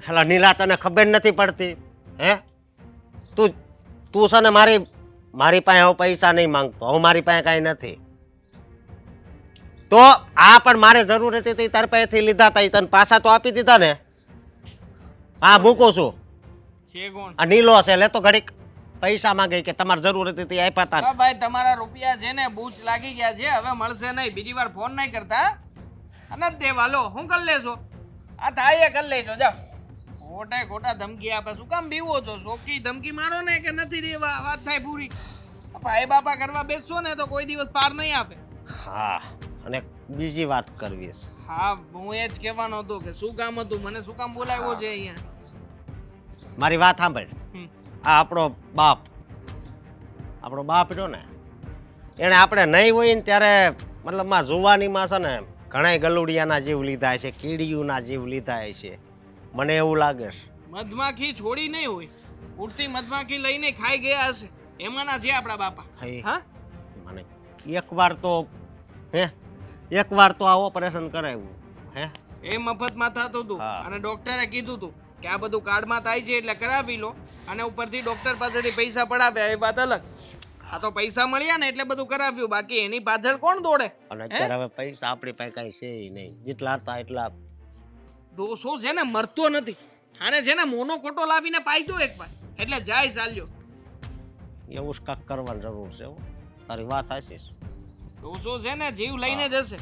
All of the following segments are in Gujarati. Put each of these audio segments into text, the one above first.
હેલા નીલા તને ખબર નથી પડતી હે? તું તું છે ને મારી પાસે હવે પૈસા નહીં માંગતો. હવે મારી પાસે કાંઈ નથી. તો આ પણ મારે જરૂર હતી તો તારી પાસેથી લીધા હતા. તને પાછા તો આપી દીધા ને. હા મૂકું છું. છે કોણ? આ નીલો છે લેતો ઘડીક પૈસા માંગે કે તમારે જરૂર હતી તે આપ્યા હતા. હા ભાઈ તમારા રૂપિયા છે ને બૂચ લાગી ગયા છે. હવે મળશે નહીં. બીજી વાર ફોન નહીં કરતા. અને જ દેવા લો હું કરી લેશો? આ થાય કરી લેજો જાઓ. ખોટા ખોટા ધમકી આપે. શું કામ બીવો છો? ચોખ્ખી ધમકી મારો ને કે નથી દેવા. વાત થાય પૂરી. ભાઈ બાપા કરવા બેસશો ને તો કોઈ દિવસ પાર નહીં આપે. હા અને બીજી વાત કરવી છે. હા હું એ જ કહેવાનો હતો કે શું કામ હતું. મને શું કામ બોલાવ્યો છે અહીંયા? મારી વાત સાંભળ. આ આપણો બાપ રહ્યો ને એને આપણે નહીં હોય ને ત્યારે મતલબમાં જુવાનીમાં છે ને ઘણા ગલુડિયાના જીવ લીધા છે, કીડીઓના જીવ લીધા છે. મને એવું લાગે છે. મધમાખી છોડી નહીં હોય. ઉડતી મધમાખી લઈને ખાઈ ગયા હશે. એમાંના છે આપણા બાપા. હા મને એકવાર તો આ ઓપરેશન કરાવ્યું હે એ મફતમાં થતું હતું. અને ડોક્ટરે કીધું હતું કે આ બધું કાર્ડમાં થાય છે એટલે કરાવી લો. અને ઉપરથી ડોક્ટર પાસેથી પૈસા પડાવ્યા એ વાત અલગ. આ તો પૈસા મળ્યા ને એટલે બધું કરાવ્યું. બાકી એની પાછળ કોણ દોડે? અને અત્યારે હવે પૈસા આપણી પાસે કઈ છે નહીં. જેટલા હતા એટલા દોષો છે ને મરતો નથી. આને છે ને મોનો કોટો લાવીને પાઈ દો એકવાર એટલે જાય ચાલ્યો. એવું કાક કરવાની જરૂર છે. તારી વાત હશે. દોષો છે ને જીવ લઈને જશે.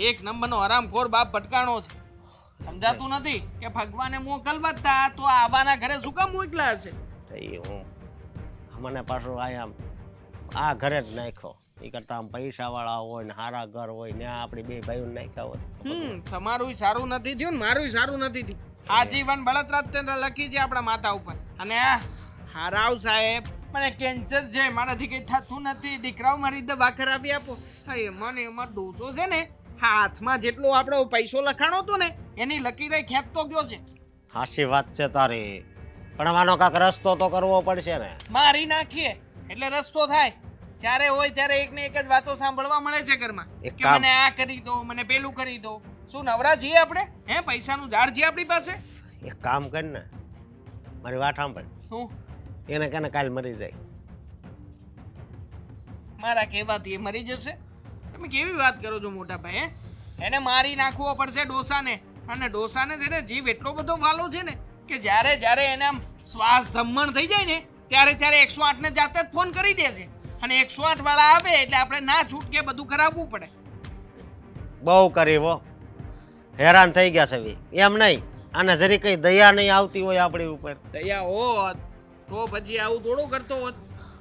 એક નંબરનો હરામખોર બાપ ભટકાણો છે. સમજાતું નથી કે ભગવાને મોકલવા હતા તો આવાના ઘરે શું કામ મોકલા હશે? મને પાછું આ ઘરે જ નાખ્યો. એ કરતા આમ પૈસા વાળા હોય ને સારા ઘર હોય ને આપણી બે ભાઈઓ નાખ્યા હોય. તમારું સારું નથી થયું ને મારું સારું નથી થયું. આજીવન બળતરા લખી છે આપણા માતા ઉપર. અને હા રાવ સાહેબ મને કેન્સર છે, મારાથી કઈ થતું નથી. દીકરાઓ મારી દવા કરાવી આપો. મને એમાં દોષો છે ને હાથમાં જેટલો આપણો પૈસો લખાણો હતો ને એની લકીરે ખેંચતો ગયો છે. હાસી વાત છે તારી. પણ આનો કાક રસ્તો તો કરવો પડશે ને. મારી નાખીએ એટલે રસ્તો થાય. જ્યારે હોય ત્યારે એક ને એક જ વાતો સાંભળવા મળે છે ઘરમાં કે મને આ કરી દો, મને પેલું કરી દો. શું નવરા છીએ આપણે? હે પૈસાનું ઝાડ છે આપણી પાસે? એક કામ કર ને, મારી વાત સાંભળ. શું? એને કેને કાલ મરી જાય. મારા કહેવાથી એ મરી જશે? તમે કેવી વાત કરો છો મોટા ભાઈ? એને મારી નાખવો પડશે ડોસાને. અને ડોસાને છે જીવ એટલો બધો વાલો છે ને કે જ્યારે જ્યારે એને આમ શ્વાસ ધમણ થઈ જાય ને ત્યારે 108 ને જાતે જ ફોન કરી દે છે. અને 108 વાળા આવે એટલે આપણે ના છૂટકે બધું કરાવવું પડે. બહુ કરી હો, હેરાન થઈ ગયા છે. એમ નહીં આને જરી કઈ દયા નહીં આવતી હોય આપણી ઉપર. દયા હોત તો પછી આવું થોડું કરતો હોત.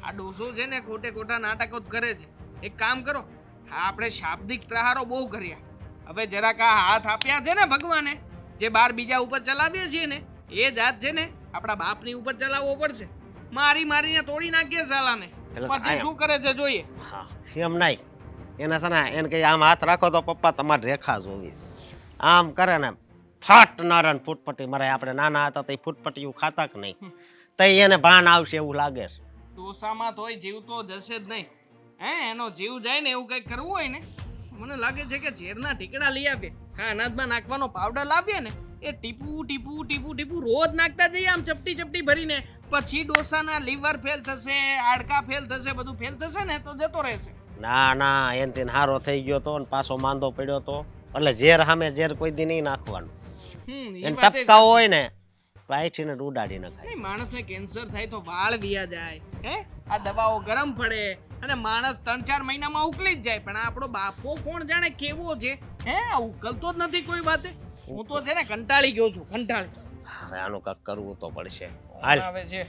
આ ડોસો છે ને ખોટે ખોટા નાટકો જ કરે છે. એક કામ કરો, આપણે શાબ્દિક પ્રહારો બહુ કર્યા. હવે જરાક આ હાથ આપ્યા છે ને ભગવાને, જે બાર બીજા ઉપર ચલાવીએ છીએ ને એ જ હાથ છે ને આપણા બાપની ઉપર ચલાવવો પડશે. મારીને તોડી નાખીએ સાલાને. પછી શું કરે છે જોઈએ. હા એમ નહીં. એને છે ને એને કઈ આમ હાથ રાખો તો પપ્પા તમારે રેખા જોવી. આમ કરે ને ફાટ નારાયણ ફૂટપટ્ટી મરાય. આપણે નાના હતા તો ફૂટપટ્ટી ખાતા કે નહીં? તઈ એને ભાન આવશે એવું લાગે છે. ડોસામાં તોય જીવ તો જશે જ નહીં. એનો જીવ જાય ને એવું કંઈક કરવું હોય ને મને લાગે છે કે ઝેરના ટીકડા લઈ આપીએ. અનાજમાં નાખવાનો પાવડર લાવીએ ને એ ટીપું રોજ નાખતા જઈએ આમ ચપટી ભરીને. પછી ડોસાના લીવર ફેલ થશે, હાડકા ફેલ થશે, બધું ફેલ થશે ને તો જતો રહેશે. ના એનથી હારો થઈ ગયો તો ને પાછો માંદો પડ્યો તો એટલે ઝેર સામે ઝેર કોઈ દી નહીં નાખવાનું. એને ટપકા હોય ને પાઈઠીને ઉડાડી નખાય. માણસને કેન્સર થાય તો વાળ વિયા જાય. આ દવાઓ ગરમ પડે અને માણસ 3-4 મહિનામાં ઉકલી જ જાય. પણ આપણો બાપો કોણ જાણે કેવો છે. ઉકલતો જ નથી કોઈ વાતે. હું તો છે ને કંટાળી ગયો છું. હવે આનું કાક કરવું તો પડશે. આવે છે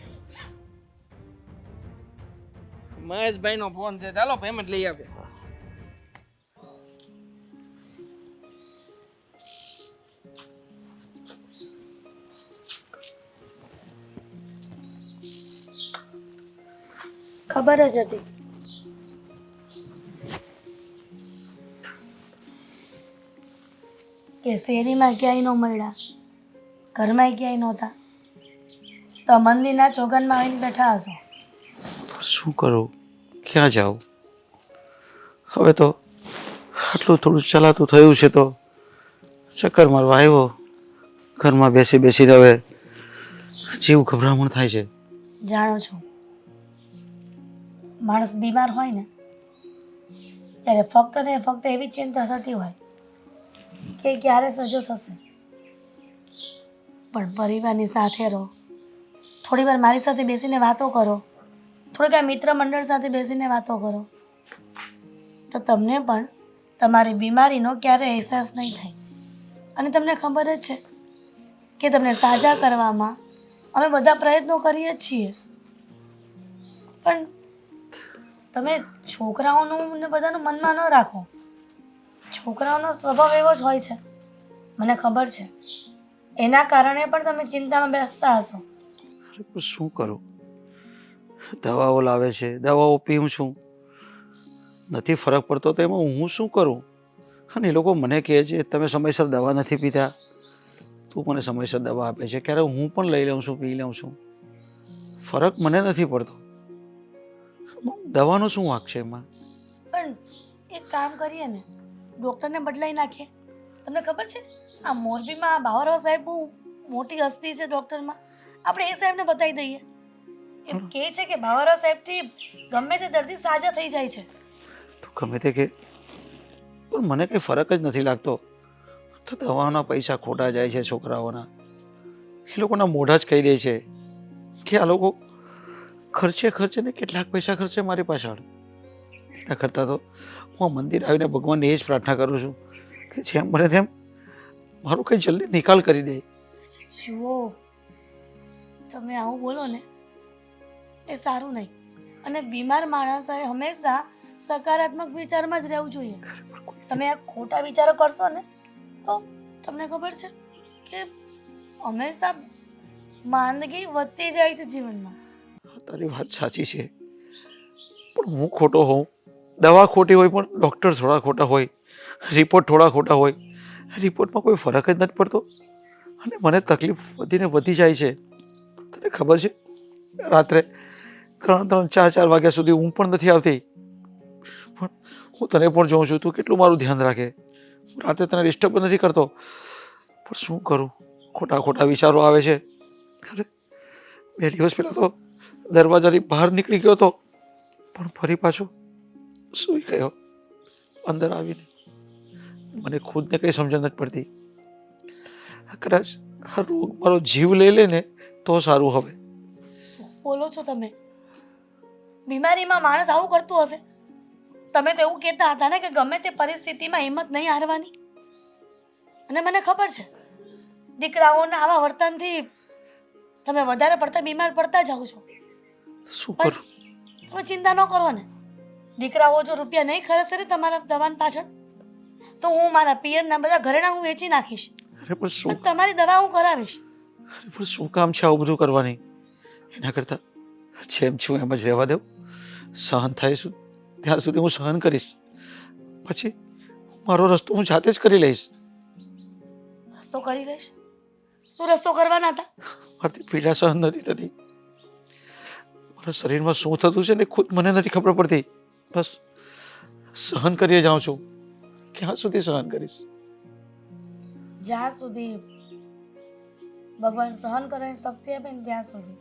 મહેશભાઈ નો ફોન છે. ચાલો પેમેન્ટ લઈ આવે. ખબર જ હતી કે શેરીમાં ક્યાંય ન મળ્યા, ઘરમાં ક્યાંય નહોતા, તો મંદિરના ચોગનમાં આવીને બેઠા હશો. શું કરું, ક્યાં જાઉં? હવે તો આટલું થોડું ચલાતું થયું છે તો ચક્કર મારવા આવ્યો. ઘરમાં બેસી બેસીને હવે જીવ ગભરામણ થાય છે. જાણો છો, માણસ બીમાર હોય ને ત્યારે ફક્ત ને ફક્ત એવી ચિંતા થતી હોય કે ક્યારે સજો થશે. પણ પરિવારની સાથે રહો, થોડી વાર મારી સાથે બેસીને વાતો કરો, થોડીક આ મિત્ર મંડળ સાથે બેસીને વાતો કરો, તો તમને પણ તમારી બીમારીનો ક્યારેય અહેસાસ નહીં થાય. અને તમને ખબર જ છે કે તમને સાજા કરવામાં અમે બધા પ્રયત્નો કરીએ જ છીએ, પણ તમે છોકરાઓનું ને બધાનું મનમાં ન રાખો. છોકરાઓનો સ્વભાવ એવો જ હોય છે, મને ખબર છે. એના કારણે પણ તમે ચિંતામાં બેસતા હશો. અરે પણ શું કરું? દવાઓ લાવે છે, દવાઓ પીઉં છું, નથી ફરક પડતો તો એમાં હું શું કરું? અને એ લોકો મને કહે છે તમે સમયસર દવા નથી પીતા, તું મને સમયસર દવા આપે છે, ક્યારે હું પણ લઈ લઉં છું, પી લઉં છું, ફરક મને નથી પડતો. દવાનો શું વાંક છે એમાં? પણ એક કામ કરીએ ને, ડૉક્ટરને બદલાઈ નાખીએ. તમને ખબર છે આ મોરબીમાં બાવરવા સાહેબ બહુ મોટી હસ્તી છે ડૉક્ટરમાં, આપણે એ સાહેબને બતાવી દઈએ. એમ કહે છે કે બાવરવા સાહેબથી ગમે તે દર્દી સાજા થઈ જાય છે. તો ગમે તે કે પણ મને કંઈ ફરક જ નથી લાગતો. તો દવાઓના પૈસા ખોટા જાય છે છોકરાઓના. એ લોકોના મોઢા જ કહી દે છે કે આ લોકો ખર્ચે ને કેટલાક પૈસા ખર્ચે મારી પાછળ. એના કરતાં તો હું મંદિર આવીને ભગવાનને એ જ પ્રાર્થના કરું છું કે જેમ બને તેમ મારું કંઈ જલ્દી નિકાલ કરી દે. જુઓ, તમે આવું બોલો ને એ સારું નહીં. અને બીમાર માણસે હંમેશા સકારાત્મક વિચારમાં જ રહેવું જોઈએ. તમે આ ખોટા વિચારો કરશો ને તો તમને ખબર છે કે હંમેશા માંદગી વધતી જાય છે જીવનમાં. તારી વાત સાચી છે, પણ હું ખોટો હોઉં, દવા ખોટી હોય પણ ડૉક્ટર થોડા ખોટા હોય, રિપોર્ટ થોડા ખોટા હોય, રિપોર્ટમાં કોઈ ફરક જ નથી પડતો અને મને તકલીફ વધીને વધી જાય છે. તને ખબર છે રાત્રે 3-4 વાગ્યા સુધી ઊંઘ પણ નથી આવતી, પણ હું તને પણ જોઉં છું, તું કેટલું મારું ધ્યાન રાખે, રાતે તને ડિસ્ટર્બ નથી કરતો, પણ શું કરું, ખોટા વિચારો આવે છે. અરે 2 દિવસ પહેલાં તો દરવાજાથી બહાર નીકળી ગયો હતો, પણ ફરી પાછો સૂઈ ગયો. અંદર આવીને મને ખુદને કંઈ સમજણ નથી પડતી. કદાચ આ રોગ મારો જીવ લઈ લે ને તો સારું. હવે શું બોલો છો તમે? બીમારીમાં માણસ આવું કરતું હશે? તમે તો એવું કહેતા હતા ને કે ગમે તે પરિસ્થિતિમાં હિંમત નહીં હારવાની. અને મને ખબર છે દીકરાઓના આવા વર્તનથી તમે વધારે પડતા બીમાર પડતા જાઓ છો. શું પણ કરું? તમે ચિંતા ન કરો ને, દીકરાઓ જો રૂપિયા નહીં ખર્ચશે ને તમારા દવા પાછળ તો હું મારા પિયરના બધા ઘરેણા હું વેચી નાખીશ. અરે પણ શું પણ તમારી દવા હું કરાવીશ. અરે પણ શું કામ છે આવું બધું કરવાની? એના કરતાં જેમ છું એમ જ રહેવા દઉં. સહન થઈશું ત્યાં સુધી હું સહન કરીશ, પછી મારો રસ્તો હું જાતે જ કરી લઈશ. રસ્તો કરી લઈશ? શું રસ્તો કરવાના હતા? મારી પીડા સહન નથી થતી. મારા શરીરમાં શું થતું છે ને ખુદ મને નથી ખબર પડતી. બસ સહન કરીએ જાઉં છું. ક્યાં સુધી સહન કરીશ? જ્યાં સુધી ભગવાન સહન કરવાની શક્તિ આપે ને ત્યાં સુધી.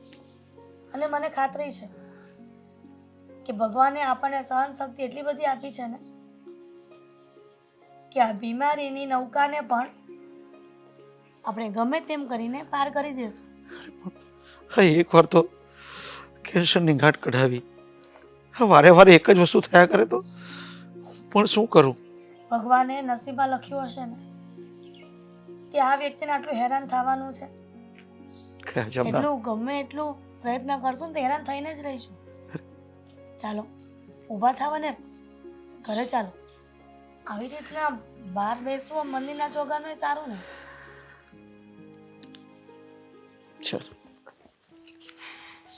અને મને ખાતરી છે કે ભગવાને આપણને સહન શક્તિ એટલી બધી આપી છે ને કે આ બીમારીની નૌકાને પણ આપણે ગમે તેમ કરીને પાર કરી દઈશું. હા, એકવાર તો કેન્સરની ગાંઠ કઢાવી, હા વારે એક જ વસ્તુ થયા કરે તો પણ શું કરું? ભગવાને નસીબમાં લખ્યું હશે ને કે આ વ્યક્તિને આટલું હેરાન થવાનું છે, એટલું ગમે એટલું પ્રયત્ન કરશું ને તો હેરાન થઈને જ રહીશું. ચાલો ઊભા થાવ ને ઘરે ચાલો. આવી રીતના બહાર બેસવું મંદિરના ચોગાનું એ સારું ને. ચાલ.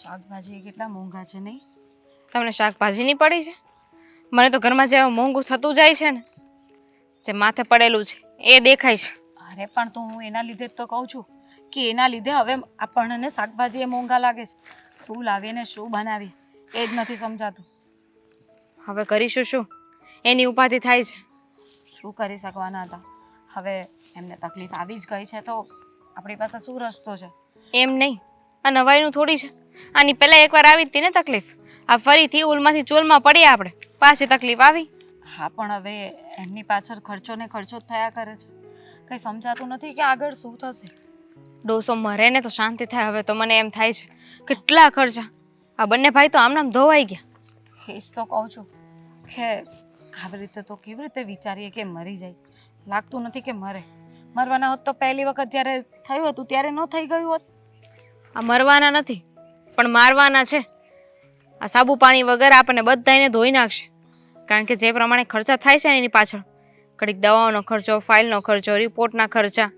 શાકભાજી કેટલા મોંઘા છે નહીં? તમને શાકભાજી નહીં પડી છે? મને તો ઘરમાં જે મોંઘું થતું જાય છે ને, જે માથે પડેલું છે એ દેખાય છે. અરે પણ તો હું એના લીધે જ તો કહું છું કે એના લીધે હવે આપણને શાકભાજી એ મોંઘા લાગે છે. શું લાવીએ ને શું બનાવીએ એ જ નથી સમજાતું. હવે કરીશું શું? એની ઉપાધિ થાય છે. શું કરી શકવાના હતા? હવે એમને તકલીફ આવી જ ગઈ છે તો આપણી પાસે શું રસ્તો છે? એમ નહીં, આ નવાઈનું થોડી છે. આની પહેલાં એકવાર આવી હતી ને તકલીફ, આ ફરીથી ઉલમાંથી ચોલમાં પડીએ આપણે, પાછી તકલીફ આવી. હા, પણ હવે એમની પાછળ ખર્ચો ને ખર્ચો જ થયા કરે છે. કંઈ સમજાતું નથી કે આગળ શું થશે. ડોસો મરે ને તો શાંતિ થાય. હવે તો મને એમ થાય છે કેટલા ખર્ચા, આ બંને ભાઈ તો આમનામ ધોવાઈ ગયા. એ જ તો કહું છું કે આવી રીતે તો કેવી રીતે વિચારીએ કે મરી જાય. લાગતું નથી કે મરવાના હોત તો પહેલી વખત જ્યારે થયું હતું ત્યારે ન થઈ ગયું હોત. આ મરવાના નથી પણ મારવાના છે. આ સાબુ પાણી વગર આપણને બધાને ધોઈ નાખશે. કારણ કે જે પ્રમાણે ખર્ચા થાય છે ને એની પાછળ, ઘડીક દવાઓનો ખર્ચો, ફાઇલનો ખર્ચો, રિપોર્ટના ખર્ચા,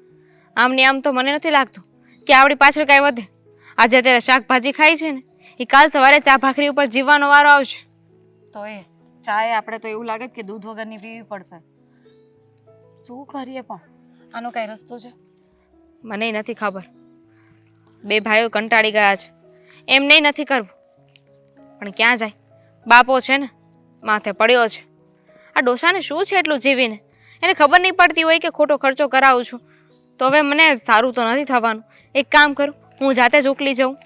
આમની આમ તો મને નથી લાગતું કે આપણી પાછળ કાંઈ વધે. આજે અત્યારે શાકભાજી ખાઈ છે ને એ કાલ સવારે ચા ભાખરી ઉપર જીવવાનો વારો આવશે. તો એ ચાય આપણે તો એવું લાગે કે દૂધ વગરની પીવી પડશે. શું કરીએ પણ આનો કઈ રસ્તો છે? મને નથી ખબર. બે ભાઈઓ કંટાળી ગયા છે. એમ નહીં નથી કરવું પણ ક્યાં જાય? બાપો છે ને માથે પડ્યો છે. આ ડોસાને શું છે એટલું જીવીને? એને ખબર નહીં પડતી હોય કે ખોટો ખર્ચો કરાવું છું તો હવે મને સારું તો નથી થવાનું. એક કામ કરું, હું જાતે જ ઉકલી જાઉં.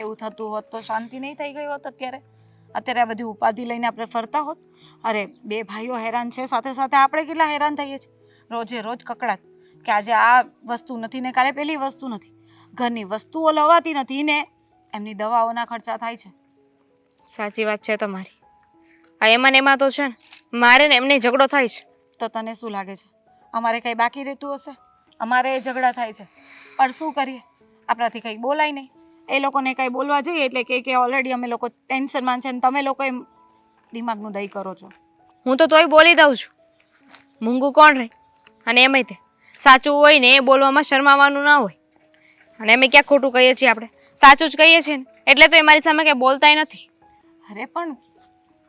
એવું થતું હોત તો શાંતિ નહીં થઈ ગઈ હોત અત્યારે આ બધી ઉપાધિ લઈને આપણે ફરતા હોત. અરે બે ભાઈઓ હેરાન છે, સાથે સાથે આપણે કેટલા હેરાન થઈએ છીએ. રોજે રોજ કકડાટ કે આજે આ વસ્તુ નથી ને કાલે પેલી વસ્તુ નથી, ઘરની વસ્તુઓ લવાતી નથી ને એમની દવાઓના ખર્ચા થાય છે. સાચી વાત છે તમારી. આ એમાં ને એમાં તો છે ને મારે ને એમને ઝઘડો થાય છે. તો તને શું લાગે છે અમારે કંઈ બાકી રહેતું હશે? અમારે ઝઘડા થાય છે પણ શું કરીએ, આપણાથી કંઈ બોલાય નહીં. એ લોકોને કંઈ બોલવા જઈએ એટલે કે ઓલરેડી અમે લોકો ટેન્શનમાં છે ને તમે લોકો એમ દિમાગનું દહીં કરો છો. હું તો તોય બોલી દઉં છું. મૂંગું કોણ રહે? અને એમાંય તે સાચું હોય ને એ બોલવામાં શરમાવાનું ના હોય. અને અમે ક્યાં ખોટું કહીએ છીએ? આપણે સાચું જ કહીએ છીએ ને એટલે તો એ મારી સામે કંઈ બોલતાય નથી. અરે પણ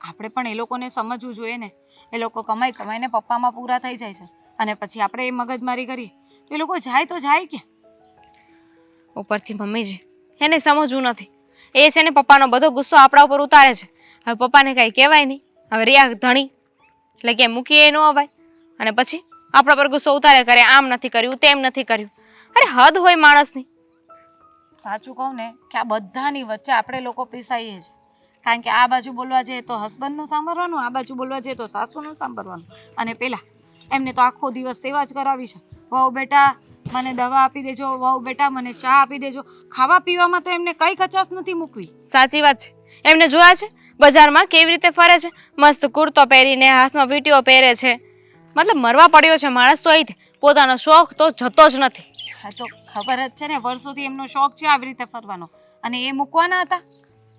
આપણે પણ એ લોકોને સમજવું જોઈએ ને. એ લોકો કમાઈને પપ્પામાં પૂરા થઈ જાય છે અને પછી આપણે એ મગજમારી કરીએ તો એ લોકો જાય તો જાય ક્યાં? ઉપરથી મમ્મીજી એને સમજવું નથી. એ છે ને પપ્પાનો બધો ગુસ્સો આપણા ઉપર ઉતારે છે. હવે પપ્પાને કાંઈ કહેવાય નહીં. હવે રિયા ધણી એટલે કે મૂકીએ ન અવાય અને પછી આપણા પર ગુસ્સો ઉતારે કરે, આમ નથી કર્યું, તેમ નથી કર્યું. અરે હદ હોય માણસની. સાચું કહું ને કે આ બધાની વચ્ચે આપણે લોકો પીસાઈએ છીએ. કારણ કે આ બાજુ બોલવા જઈએ તો હસબન્ડનું સાંભળવાનું, આ બાજુ બોલવા જઈએ તો સાસુનું સાંભળવાનું. અને પેલા એમને તો આખો દિવસ સેવા જ કરાવી છે. વહુ બેટા મને દવા આપી દેજો, વહુ બેટા મને ચા આપી દેજો. ખાવા પીવામાં તો એમને કઈ કચાશ નથી મૂકવી. સાચી વાત છે. એમને જોયા છે બજારમાં કેવી રીતે ફરે છે? મસ્ત કુર્તો પહેરીને હાથમાં વીંટીઓ પહેરે છે. મતલબ મરવા પડ્યો છે માણસ તો એ પોતાનો શોખ તો જતો જ નથી. હા તો ખબર જ છે ને વર્ષોથી એમનો શોખ છે આવી રીતે ફરવાનો અને એ મૂકવાના હતા.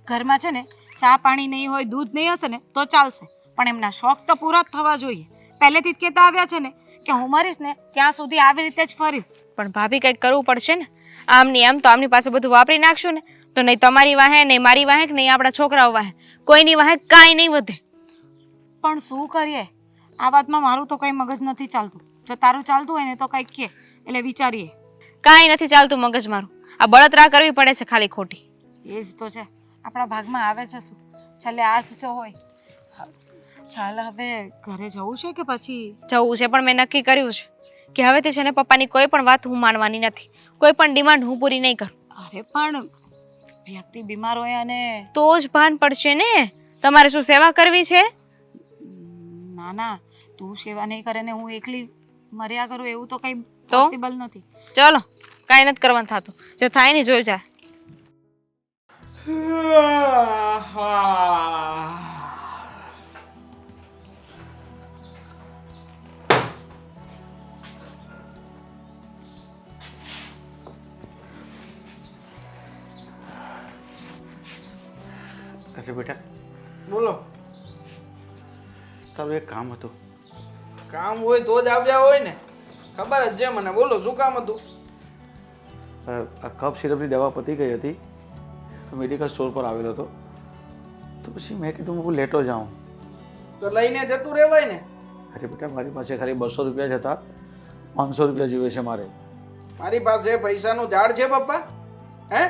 ઘરમાં છે ને ચા પાણી નહીં હોય, દૂધ નહીં હશે ને તો ચાલશે પણ એમના શોખ તો પૂરા જ થવા જોઈએ. પહેલેથી જ કહેતા આવ્યા છે ને કે હું મરીશ ને ત્યાં સુધી આવી રીતે જ ફરીશ. પણ ભાભી કંઈક કરવું પડશે ને. આમની આમ તો આમની પાસે બધું વાપરી નાખશું ને તો નહીં તમારી વાહે, નહીં મારી વાહે, નહીં આપણા છોકરાઓ વાહે, કોઈની વાહે કાંઈ નહીં વધે. પણ શું કરીએ, આ વાતમાં મારું તો કંઈ મગજ નથી ચાલતું. જો તારું ચાલતું હોય ને તો કંઈક કે એટલે વિચારીએ. કાંઈ નથી ચાલતું મગજ મારું. આ બળતરા કરવી પડે છે ખાલી ખોટી. એ જ તો છે, આપણા ભાગમાં આવે છે શું? છેલ્લે આ જ તો હોય. ચાલ હવે ઘરે જવું છે કે પછી? જવું છે પણ મેં નક્કી કર્યું છે કે હવેથી છે ને પપ્પાની કોઈ પણ વાત હું માનવાની નથી. કોઈ પણ ડિમાન્ડ હું પૂરી નહીં કરું. અરે પણ વ્યક્તિ બીમાર હોય અને તો જ ભાન પડશે ને. તમારે શું સેવા કરવી છે? ના ના, તું સેવા નહીં કરે ને હું એકલી મર્યા કરું એવું તો કંઈ તો? પોસિબલ નથી. ચલો કાંઈ નથી કરવાનું થતું. જે થાય ને જોઈ જાય. અરે બેટા બોલો. તારું એક કામ હતું. કામ હોય તો જ આવ્યા હોય ને, ખબર જ છે મને. બોલો શું કામ હતું? આ કફ સિરપની દવા પતી ગઈ હતી તો મેડિકલ સ્ટોર પર આવેલો હતો તો પછી મેં કીધું હું લેટો જાઉં. તો લઈને જતું રહેવાય ને. અરે બેટા મારી પાસે ખાલી 200 રૂપિયા જ હતા, 500 રૂપિયા જોઈએ છે મારે. મારી પાસે પૈસાનું ઝાડ છે પપ્પા? હે?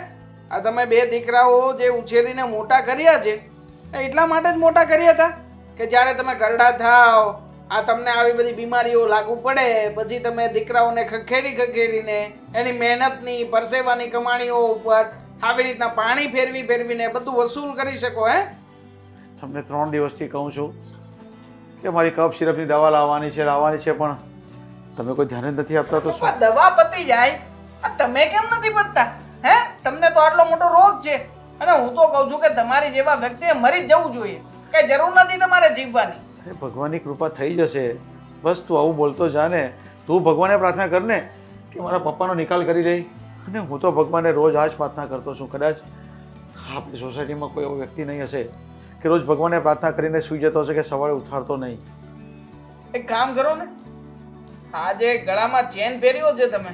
આ તમે બે દીકરાઓ જે ઉછેરીને મોટા કર્યા છે એ એટલા માટે જ મોટા કર્યા હતા કે જ્યારે તમે ઘરડા થાવ આ તમને આવી બધી બીમારીઓ લાગુ પડે પછી તમે દીકરાઓને ખખેડીને એની મહેનતની પરસેવાની કમાણીઓ ઉપર આવી રીતના પાણી ફેરવીને બધું વસૂલ કરી શકો હે? તમને 3 દિવસથી કહું છું કે મારી કફ સિરપની દવા લાવવાની છે પણ તમે કોઈ ધ્યાન જ નથી આપતા તો શું? પપ્પા, દવા પતી જાય આ તમે કેમ નથી પતતા? હે, તમને તો આટલો મોટો રોગ છે અને હું તો કહું છું કે તમારી જેવા વ્યક્તિએ મરી જ જવું જોઈએ. કઈ જરૂર નથી તમારે જીવવાની. અરે ભગવાનની કૃપા થઈ જશે. બસ તું આવું બોલતો જા ને. તું ભગવાનને પ્રાર્થના કર ને કે મારા પપ્પાનો નિકાલ કરી દે. અને હું તો ભગવાનને રોજ આ જ પ્રાર્થના કરતો છું. કદાચ આપણી સોસાયટીમાં કોઈ એવો વ્યક્તિ નહીં હશે કે રોજ ભગવાનને પ્રાર્થના કરીને સૂઈ જતો હશે કે સવારે ઉઠાડતો નહીં. એક કામ કરો ને, આ જે ગળામાં ચેન પહેર્યો છે તમે,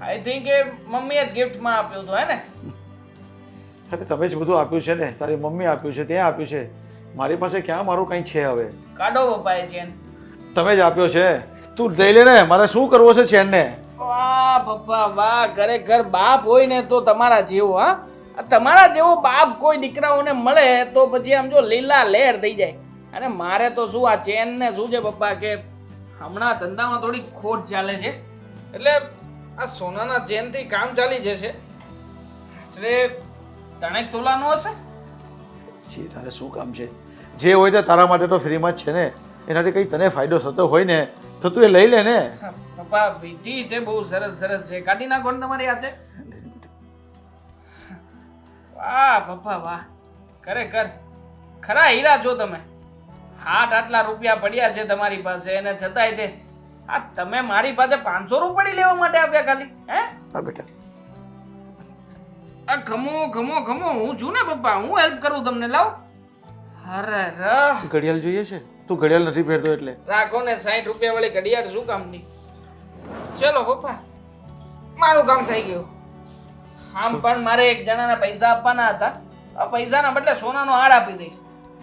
આઈ થિંક એ મમ્મીએ ગિફ્ટમાં આપ્યો હતો હે ને? અરે તમે જ બધું આપ્યું છે ને. તારી મમ્મી આપ્યું છે, ત્યાં આપ્યું છે. મારી પાસે ક્યાં મારું કંઈ છે હવે? કાઢો પપ્પા એ ચેન. તમે જ આપ્યો છે. તું લઈ લે ને. મારે શું કરવો છે ચેનને? વાહ પપ્પા વાહ, ખરેખર બાપ હોય ને તો તમારા જેવો. હા, આ તમારા જેવો બાપ કોઈ દીકરાઓને મળે તો પછી આમ જો લીલા લહેર થઈ જાય. અને મારે તો શું આ ચેન ને શું છે પપ્પા કે હમણાં ધંધામાં થોડી ખોટ ચાલે છે એટલે આ સોનાના ચેનથી કામ ચાલી જશે. આશરે 3 તોલાનું હશે. જે તારે શું કામ છે? જે હોય તે તારા માટે તો ફ્રીમાં જ છે ને. એનાથી કંઈ તને ફાયદો થતો હોય ને તો તું એ લઈ લે ને. પપ્પા વીટી તે બહુ સરસ છે, કાઢી નાખો ને તમારી હાથે. વાહ પપ્પા વાહ, ખરેખર ખરા હીરા છો તમે. આટલા રૂપિયા પડ્યા છે તમારી પાસે અને છતાંય તે આ તમે મારી પાસે 500 રૂપિયા લેવા માટે આપ્યા ખાલી? હે હા બેટા. આ ખમો હું છું ને પપ્પા, હું હેલ્પ કરું તમને. લાવ. અરે ર ઘડિયાળ જોઈએ છે? તું ઘડિયાળ નથી પહેરતો એટલે. રાખો ને 60 રૂપિયા વાળી ઘડિયાળ શું કામની. ચલો પપ્પા, મારું કામ થઈ ગયું. આમ પણ મારે એક જણાને પૈસા આપવાના હતા. આ પૈસાના બદલે સોનાનો હાર આપી દઈશ.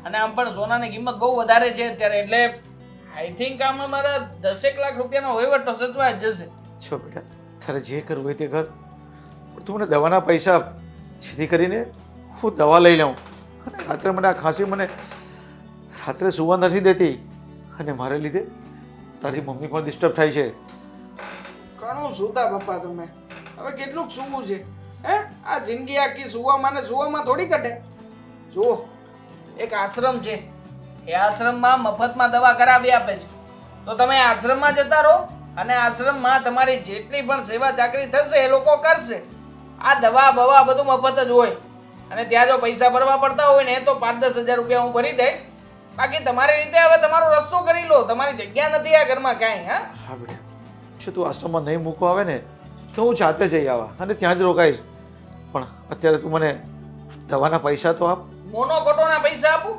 અને આમ પણ સોનાની કિંમત બહુ વધારે છે અત્યારે, એટલે આઈ થિંક આમાં મારા 10 લાખ રૂપિયાનો વહીવટ તો સચવાઈ જ જશે. છો બેટા, તારે જે કરવું હોય તે કર. પણ તું મને દવાના પૈસા આપ, જેથી કરીને હું દવા લઈ લઉં. અને રાત્રે મને આ ખાંસી મને રાત્રે સુવા નથી દેતી અને મારે લીધે તારી મમ્મી પણ ડિસ્ટર્બ થાય છે. ઘણું સૂતા પપ્પા તમે. હવે કેટલુંક સૂવું છે? હે, આ જિંદગી આખી સુવામાં ને સુવામાં થોડી કટે. જુઓ, એક આશ્રમ છે, એ આશ્રમમાં મફતમાં દવા કરાવી આપે છે. તો તમે આશ્રમમાં જતા રહો અને આશ્રમમાં તમારી જેટલી પણ સેવા ચાકરી થશે એ લોકો કરશે. આ દવા બવા બધું મફત જ હોય. અને ત્યાં જો પૈસા ભરવા પડતા હોય ને તો 5-10 હજાર રૂપિયા હું ભરી દઈશ. બાકી તમારી રીતે હવે તમારો રસ્તો કરી લો. તમારી જગ્યા નથી આ ઘરમાં કાંઈ. હા બેટા, જો તું આશ્રમમાં નહીં મૂકવા આવે ને તો હું જાતે જઈ આવા અને ત્યાં જ રોકાઈશ. પણ અત્યારે તું મને દવાના પૈસા તો આપ. મોનોકોટોના પૈસા આપું?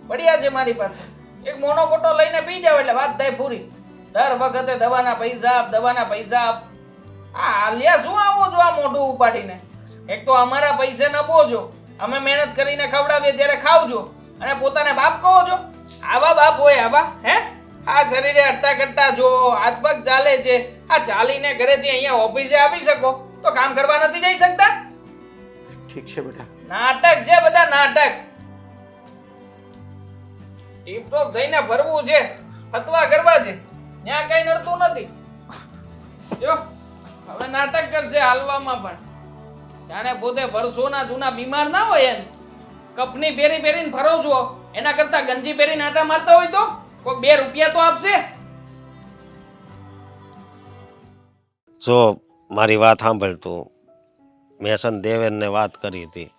પડ્યા છે મારી પાસે. એક મોનોકોટો લઈને પી જાવ એટલે વાત થાય પૂરી. દર વખતે દવાના પૈસા આપ. આ હાલ્યા શું આવો છો આ મોઢું ઉપાડીને? એક તો અમારા પૈસે નભો છો, અમે મહેનત કરીને ખવડાવીએ ત્યારે ખાવજો અને પોતાને બાપ કહો છો? આવા બાપ હોય આવા? હે, આ શરીરે હટતા કટતા જો હાથ પગ ચાલે છે, આ ચાલીને ઘરેથી અહીંયા ઓફિસે આવી શકો તો કામ કરવા નથી જઈ શકતા? ઠીક છે બેટા. નાટક છે બધા, નાટક. ટીપટોપ થઈને ફરવું છે, ફતવા કરવા છે, ત્યાં કઈ નડતું નથી. જો હવે નાટક કરશે હાલવામાં પણ, જાણે પોતે વર્ષોના જૂના બીમાર ના હોય એમ. કપની પહેરીને ફરો છો, એના કરતા ગંજી પહેરીને આટા મારતા હોય તો કોઈ 2 રૂપિયા તો આપશે. જો મારી વાત સાંભળ તું. મેં દેવેનને વાત કરી હતી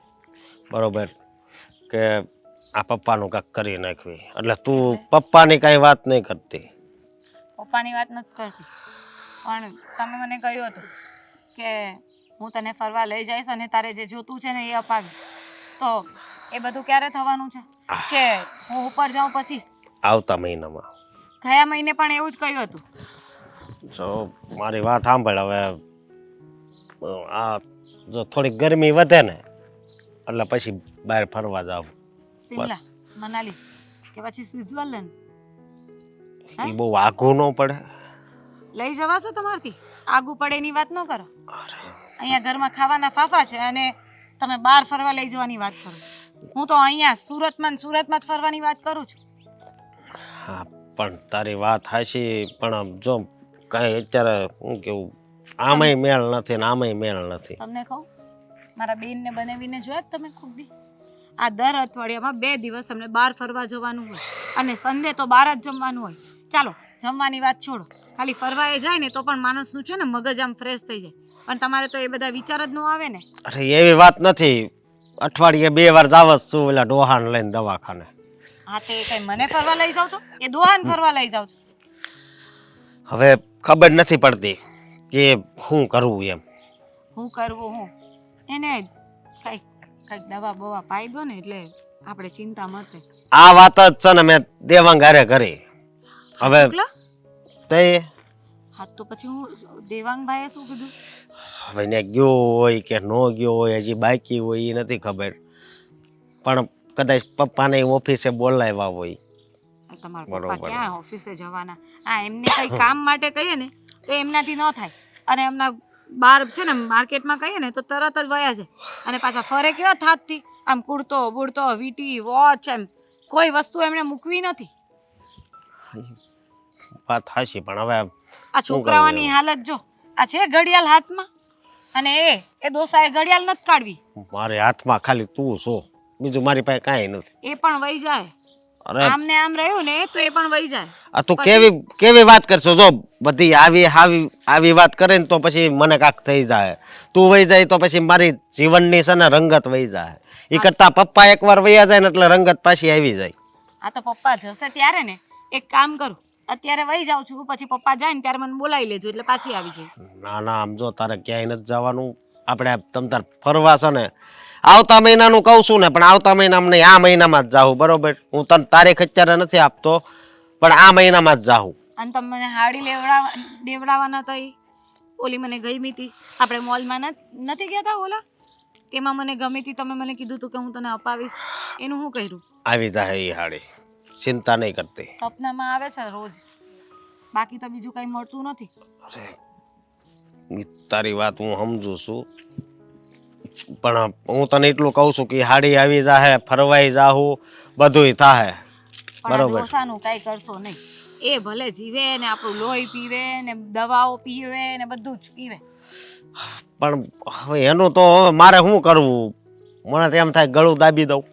બરોબર કે આ પપ્પાનું કાંઈક કરી નાખવી. એટલે તું પપ્પાની કાંઈ વાત નહીં કરતી. પપ્પાની વાત નથી કરતી, પણ તમે મને કહ્યું હતું કે હું તને ફરવા લઈ જઈશ અને તારે જે જોતું છે ને એ અપાવીશ. તો એ બધું ક્યારે થવાનું છે? કે હું ઉપર જાઉં પછી? આવતા મહિનામાં. ગયા મહિને પણ એવું જ કહ્યું હતું. જો મારી વાત સાંભળ. હવે આ જો થોડી ગરમી વધે ને એટલે પછી બહાર ફરવા જાવ. શિમલા, મનાલી કે પછી સ્વિટ્ઝરલેન્ડ? એ બહુ આઘું ન પડે? લઈ જવાશે તમારથી? આગું પડે એની વાત ન કરો. અહીંયા ઘરમાં ખાવાના ફાફા છે અને તમે બહાર ફરવા લઈ જવાની વાત કરો. હું તો અહીંયા સુરતમાં જ ફરવાની વાત કરું છું. હા પણ તારી વાત હાશી, પણ આમ જો કઈ અત્યારે હું કેવું, આમાંય મેળ નથી ને આમાંય મેળ નથી. તમને કહું, મારા બેનને બનાવીને જોયા જ તમે ખૂબ દી. આ દર અઠવાડિયામાં 2 દિવસ અમને બહાર ફરવા જવાનું હોય અને સન્ડે તો બહાર જ જમવાનું હોય. ચાલો જમવાની વાત છોડો, ખાલી ફરવાએ જાય ને તો પણ માણસનું છે ને મગજ આમ ફ્રેશ થઈ જાય. પણ તમારે તો એ બધા વિચાર જ ન આવે ને. અરે એવી વાત નથી, અઠવાડિયે 2 વાર જાવસ છું ઓલા ડોહાને લઈને દવાખાને. હા તે કઈ મને ફરવા લઈ જાવ છો એ દોહાન ફરવા લઈ જાવ છો? હવે ખબર નથી પડતી કે શું કરવું એમ. હું કરવું હું એને કઈક દવા બવા પાઈ દો ને એટલે આપણે ચિંતા મતે. આ વાત જ છે ને મેં દેવાંગ હારે કરી. હવે શુક્લા? તે હા તો પછી હું દેવાંગભાઈએ શું કીધું? હવે ને ગયો હોય કે ન ગયો હોય, હજી બાકી હોય એ નથી ખબર, પણ કદાચ પપ્પાને ઓફિસે બોલાવ્યા હોય. તમારા પપ્પા બરોબર. ક્યાં ઓફિસે જવાના? આ એમને કઈ કામ માટે કહીએ ને તો એમનાથી ન થાય, અને એમના બહાર છે ને માર્કેટમાં કહીએ ને તો તરત જ વયા જાય, અને પાછા ફરે કેવા થાતથી આમ કુર્તો બુડતો વીટી વોચ એમ કોઈ વસ્તુ એમણે મૂકવી નથી. વાત હાશી, પણ હવે આ છોકરાઓની હાલત જો, આ છે ઘડિયાળ હાથમાં અને એ દોસાએ ઘડિયાળ નથી કાઢવી. મારે હાથમાં ખાલી તું છો, બીજું મારી પાસે કાંઈ નથી. એ પણ વહી જાય. અરે આમ ને આમ રહ્યું ને તો એ પણ વહી જાય. આ તું કેવી વાત કરશો? જો બધી આવી વાત કરે ને તો પછી મને કાંક થઈ જાય. તું વહી જાય તો પછી મારી જીવનની છે ને રંગત વહી જાય. એ કરતા પપ્પા એકવાર વયા જાય ને એટલે રંગત પાછી આવી જાય. આ તો પપ્પા જશે ત્યારે ને એક કામ કરું, અત્યારે વહી જાઉં છું, પછી પપ્પા જાય ને ત્યારે મને બોલાવી લેજો એટલે પાછી આવી જઈશ. ના ના, આમ જો તારે ક્યાંય નથી જવાનું. આપણે તમ તાર ફરવા છે ને આવતા મહિનાનું કહું છું ને, પણ આવતા મહિનામાં નહીં, આ મહિનામાં જ જાઉં. બરોબર, હું તને તારીખ અત્યારે નથી આપતો, પણ આ મહિનામાં જ જાઉં. અને તમે મને હાડી દેવડાવવાના હતા એ ઓલી મને ગમી હતી, આપણે મોલમાં નથી ગયા હતા ઓલા, તેમાં મને ગમી હતી, તમે મને કીધું હતું કે હું તને અપાવીશ, એનું શું કર્યું? આવી જાય એ હાડી, ચિંતા નહીં કરતી. સપનામાં આવે છે રોજ, બાકી તો બીજું કઈ મળતું નથી. અરે તારી વાત હું સમજુ છું, પણ હું તને એટલું કહું છું કે હાડી આવી જાહે, ફરવાઈ જાહું, બધુંય થાહે. પણ આ ડોસાનું કઈ કરશો નહીં. એ ભલે જીવે ને આપણું લોહી પીવે ને દવાઓ પીવે ને બધું જ પીવે, પણ હવે એનું તો હવે મારે શું કરવું? મને તો એમ થાય ગળું દાબી દઉં,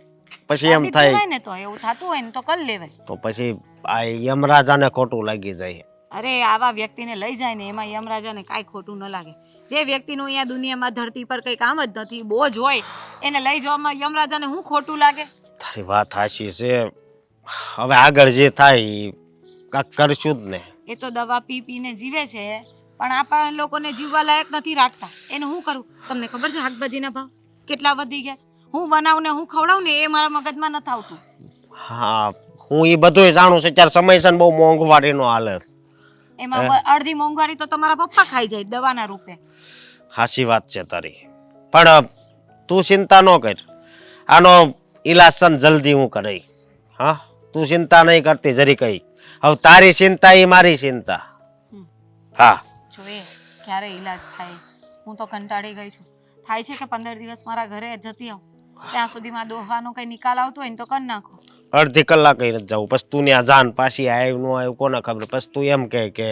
પછી એમ આપી થાય દેવાય ને તો એવું થતું હોય ને તો કરી લેવાય. તો પછી આ યમરાજાને ખોટું લાગી જાય. અરે આવા વ્યક્તિને લઈ જાય ને એમાં યમરાજાને કાંઈ ખોટું ન લાગે. જે વ્યક્તિનું અહીંયા દુનિયામાં ધરતી પર કંઈ કામ જ નથી, બોજ હોય, એને લઈ જવામાં યમરાજાને શું ખોટું લાગે? તારી વાત હાચી છે. હવે આગળ જે થાય ઈ કાંઈક કરશું જ ને. એ તો દવા પી પીને જીવે છે, પણ આપણા લોકોને જીવવા લાયક નથી રાખતા. એનું શું કરું? તમને ખબર છે શાકભાજીના ભાવ કેટલા વધી ગયા છે? હું બનાવું ને હું ખવડાવું ને એ મારા મગજમાં નથી આવતું. હા, હું એ બધું જાણું છું. ત્યારે સમય છે ને બહુ મોંઘવારીનો હાલે છે. એમાં અડધી મોંઘવારી તો તમારા પપ્પા ખાઈ જાય દવાના રૂપે. હાચી વાત છે તારી, પણ તું ચિંતા ન કર, આનો ઈલાજ છે ને જલ્દી હું કરી. હા, તું ચિંતા નહીં કરતી જરી કઈ. હવે તારી ચિંતા એ મારી ચિંતા. હા, જો એ ક્યારે ઈલાજ થાય? હું તો કંટાળી ગઈ છું. થાય છે કે 15 દિવસ મારા ઘરે જતી આવું, ત્યાં સુધીમાં દોહાનો કઈ નિકાલ આવતો હોય ને તો કરી નાખો. અડધી કલાક નથી જવું, પછી તું ત્યાં જાન પાછી આવ્યું ન આવ્યું કોને ખબર. પછી તું એમ કે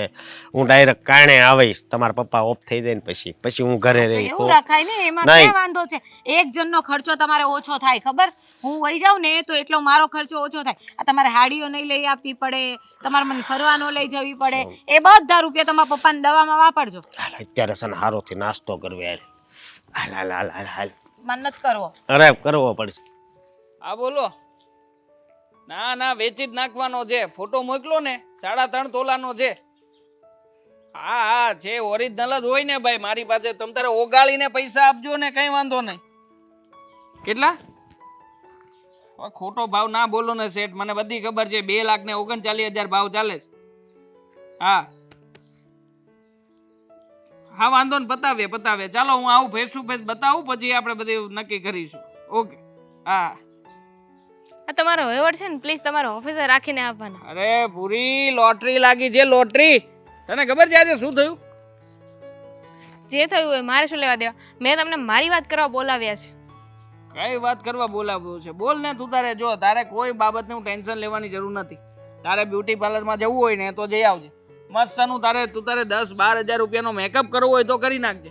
હું ડાયરેક્ટ કારણે આવીશ, તમારા પપ્પા ઓફ થઈ જાય ને પછી હું ઘરે રહી. એવું રખાય ને, એમાં ક્યાં વાંધો છે? એક જણનો ખર્ચો તમારે ઓછો થાય, ખબર? હું વહી જાઉં ને તો એટલો મારો ખર્ચો ઓછો થાય. આ તમારે હાડીઓ નહીં લઈ આપવી પડે, તમારે મને ફરવાનો લઈ જવી પડે, એ બધા રૂપિયા તમારા પપ્પાને દવામાં વાપરજો. અત્યારે છે ને હારોથી નાસ્તો કરવી. હાલ હાલ હાલ હાલ હાલ. મન નથી કરવો. અરે કરવો પડશે. હા બોલો. ના ના, વેચી જ નાખવાનો છે. ફોટો મોકલો ને, 3.5 તોલાનો છે. હા હા, છે ઓરિજિનલ જ હોય ને ભાઈ મારી પાસે. તમ તારે ઓગાળીને પૈસા આપજો ને, કઈ વાંધો નહીં. કેટલા? ખોટો ભાવ ના બોલો ને શેઠ, મને બધી ખબર છે. 2,39,000 ભાવ ચાલે છે. હા હા, વાંધો ને, પતાવે. ચાલો હું આવું ફેસ ટુ ફેસ બતાવું, પછી આપણે બધું નક્કી કરીશું. ઓકે. હા, આ તમારો વહીવટ છે ને, પ્લીઝ તમારો ઓફિસે રાખીને આવવાના. અરે પૂરી લોટરી લાગી છે, લોટરી. તને ખબર છે આજે શું થયું? જે થયું હોય મારે શું લેવા દેવા? મેં તમને મારી વાત કરવા બોલાવ્યા છે. કઈ વાત કરવા બોલાવ્યો છે? બોલ ને તું તારે. જો તારે કોઈ બાબતનું ટેન્શન લેવાની જરૂર નથી. તારે બ્યુટી પાર્લરમાં જવું હોય ને તો જઈ આવજે. મસ્તનું તું તારે 10-12 હજાર રૂપિયાનો મેકઅપ કરવો હોય તો કરી નાખજે.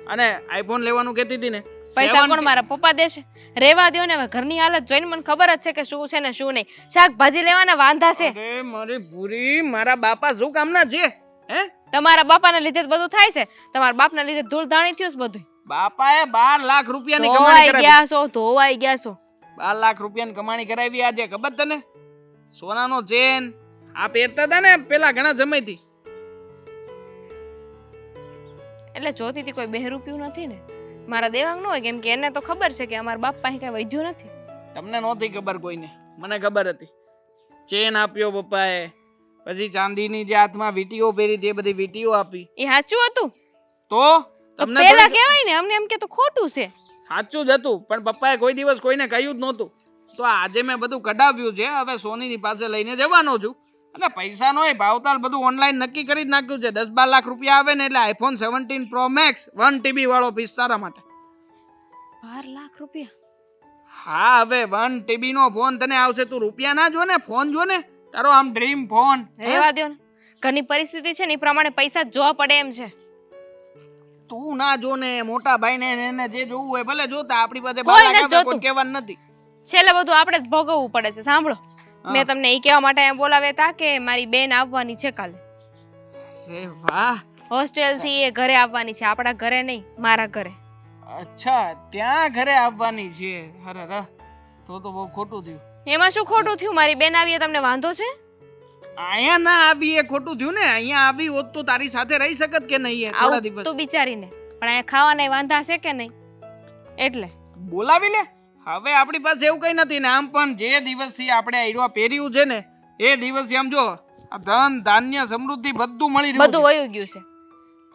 અને આઈફોન લેવાનું કહેતી હતી ને, પૈસા કોણ મારા પપ્પા દેશે? રેવા દ્યો ને, હવે ઘરની હાલત જોઈને મને ખબર જ છે કે શું છે ને શું નહીં. શાકભાજી લેવાના વાંધા છે. અરે મારી ભૂરી, મારા બાપા શું કામના છે? હે, તમારા બાપાના લીધે જ બધું થાય છે. તમારા બાપના લીધે ધૂળ ધાણી થયું છે બધું. બાપાએ 12 લાખ રૂપિયાની કમાણી ધોવાઈ કરાવી. ગયા છો, ધોવાઈ ગયા છો. 12 લાખ રૂપિયાની કમાણી કરાવી આજે, ખબર તને? સોનાનો ચેન આ પહેરતા હતા ને પેલા ઘણા સમયથી. એટલે જોતી હતી કોઈ બહેરૂપિયું નથી ને, મારા દેવાંગ ન હોય, કેમ કે એને તો ખબર છે કે અમારા બાપ પાસે કઈ વધ્યું નથી. તમને નહોતી ખબર કોઈને, મને ખબર હતી. ચેન આપ્યો પપ્પાએ, પછી ચાંદીની જે હાથમાં વીટીઓ પહેરી તે બધી વીટીઓ આપી. એ સાચું હતું તો તો તમને પેલા થોડી- કહેવાય ને, અમને એમ કે તો ખોટું છે. સાચું જ હતું, પણ પપ્પાએ કોઈ દિવસ કોઈને કહ્યું જ નહોતું. તો આજે મેં બધું કઢાવ્યું છે, હવે સોનીની પાસે લઈને જવાનો છું. અને પૈસા નો ભાવતાલ બધું ઓનલાઈન નક્કી કરી જ નાખ્યું છે. 10-12 લાખ રૂપિયા આવે ને એટલે આઈફોન 17 Pro Max 1 TB વાળો પીસ તારા માટે. 12 લાખ રૂપિયા? હા, હવે 1 TB નો ફોન તને આવશે. તું રૂપિયા ના જો ને, ફોન જો ને, તારો આમ ડ્રીમ ફોન. રહેવા દ્યો ને, ઘરની પરિસ્થિતિ છે ને એ પ્રમાણે પૈસા જ જોવા પડે એમ છે. તું ના જો ને, મોટા ભાઈ ને એને જે જોવું હોય ભલે જોતા, આપણી પાસે કોઈ 12 લાખ નથી આવે, કોઈ જોતું. કહેવાનું નથી. છેલ્લે બધું આપણે જ ભોગવવું પડે છે. સાંભળો, હા. મેં તમને એ કહેવા માટે અહીંયા બોલાવ્યા હતા કે મારી બેન આવવાની છે કાલે. અરે વાહ, હોસ્ટેલ થી એ ઘરે આવવાની છે, આપણા ઘરે નહીં, મારા ઘરે. અચ્છા, ત્યાં ઘરે આવવાની છે. અરે તો બહુ ખોટું થયું. એમાં શું ખોટું થયું? મારી બેન આવી તમને વાંધો છે? અહીંયા ના આવી એ ખોટું થયું ને. અહીંયા આવી હોત તો તારી સાથે રહી શકત કે નહીં? થોડા આવું દિવસ તું બિચારીને, પણ અહીંયા ખાવાના વાંધા છે કે નહીં એટલે. બોલાવી લે. હવે આપણી પાસે એવું કઈ નથી ને. આમ પણ જે દિવસથી આપણે આઈડિયા પહેર્યું છે ને એ દિવસથી આમ જો આ ધન ધાન્ય સમૃદ્ધિ બધું મળી રહ્યું બધું વયું ગયું છે.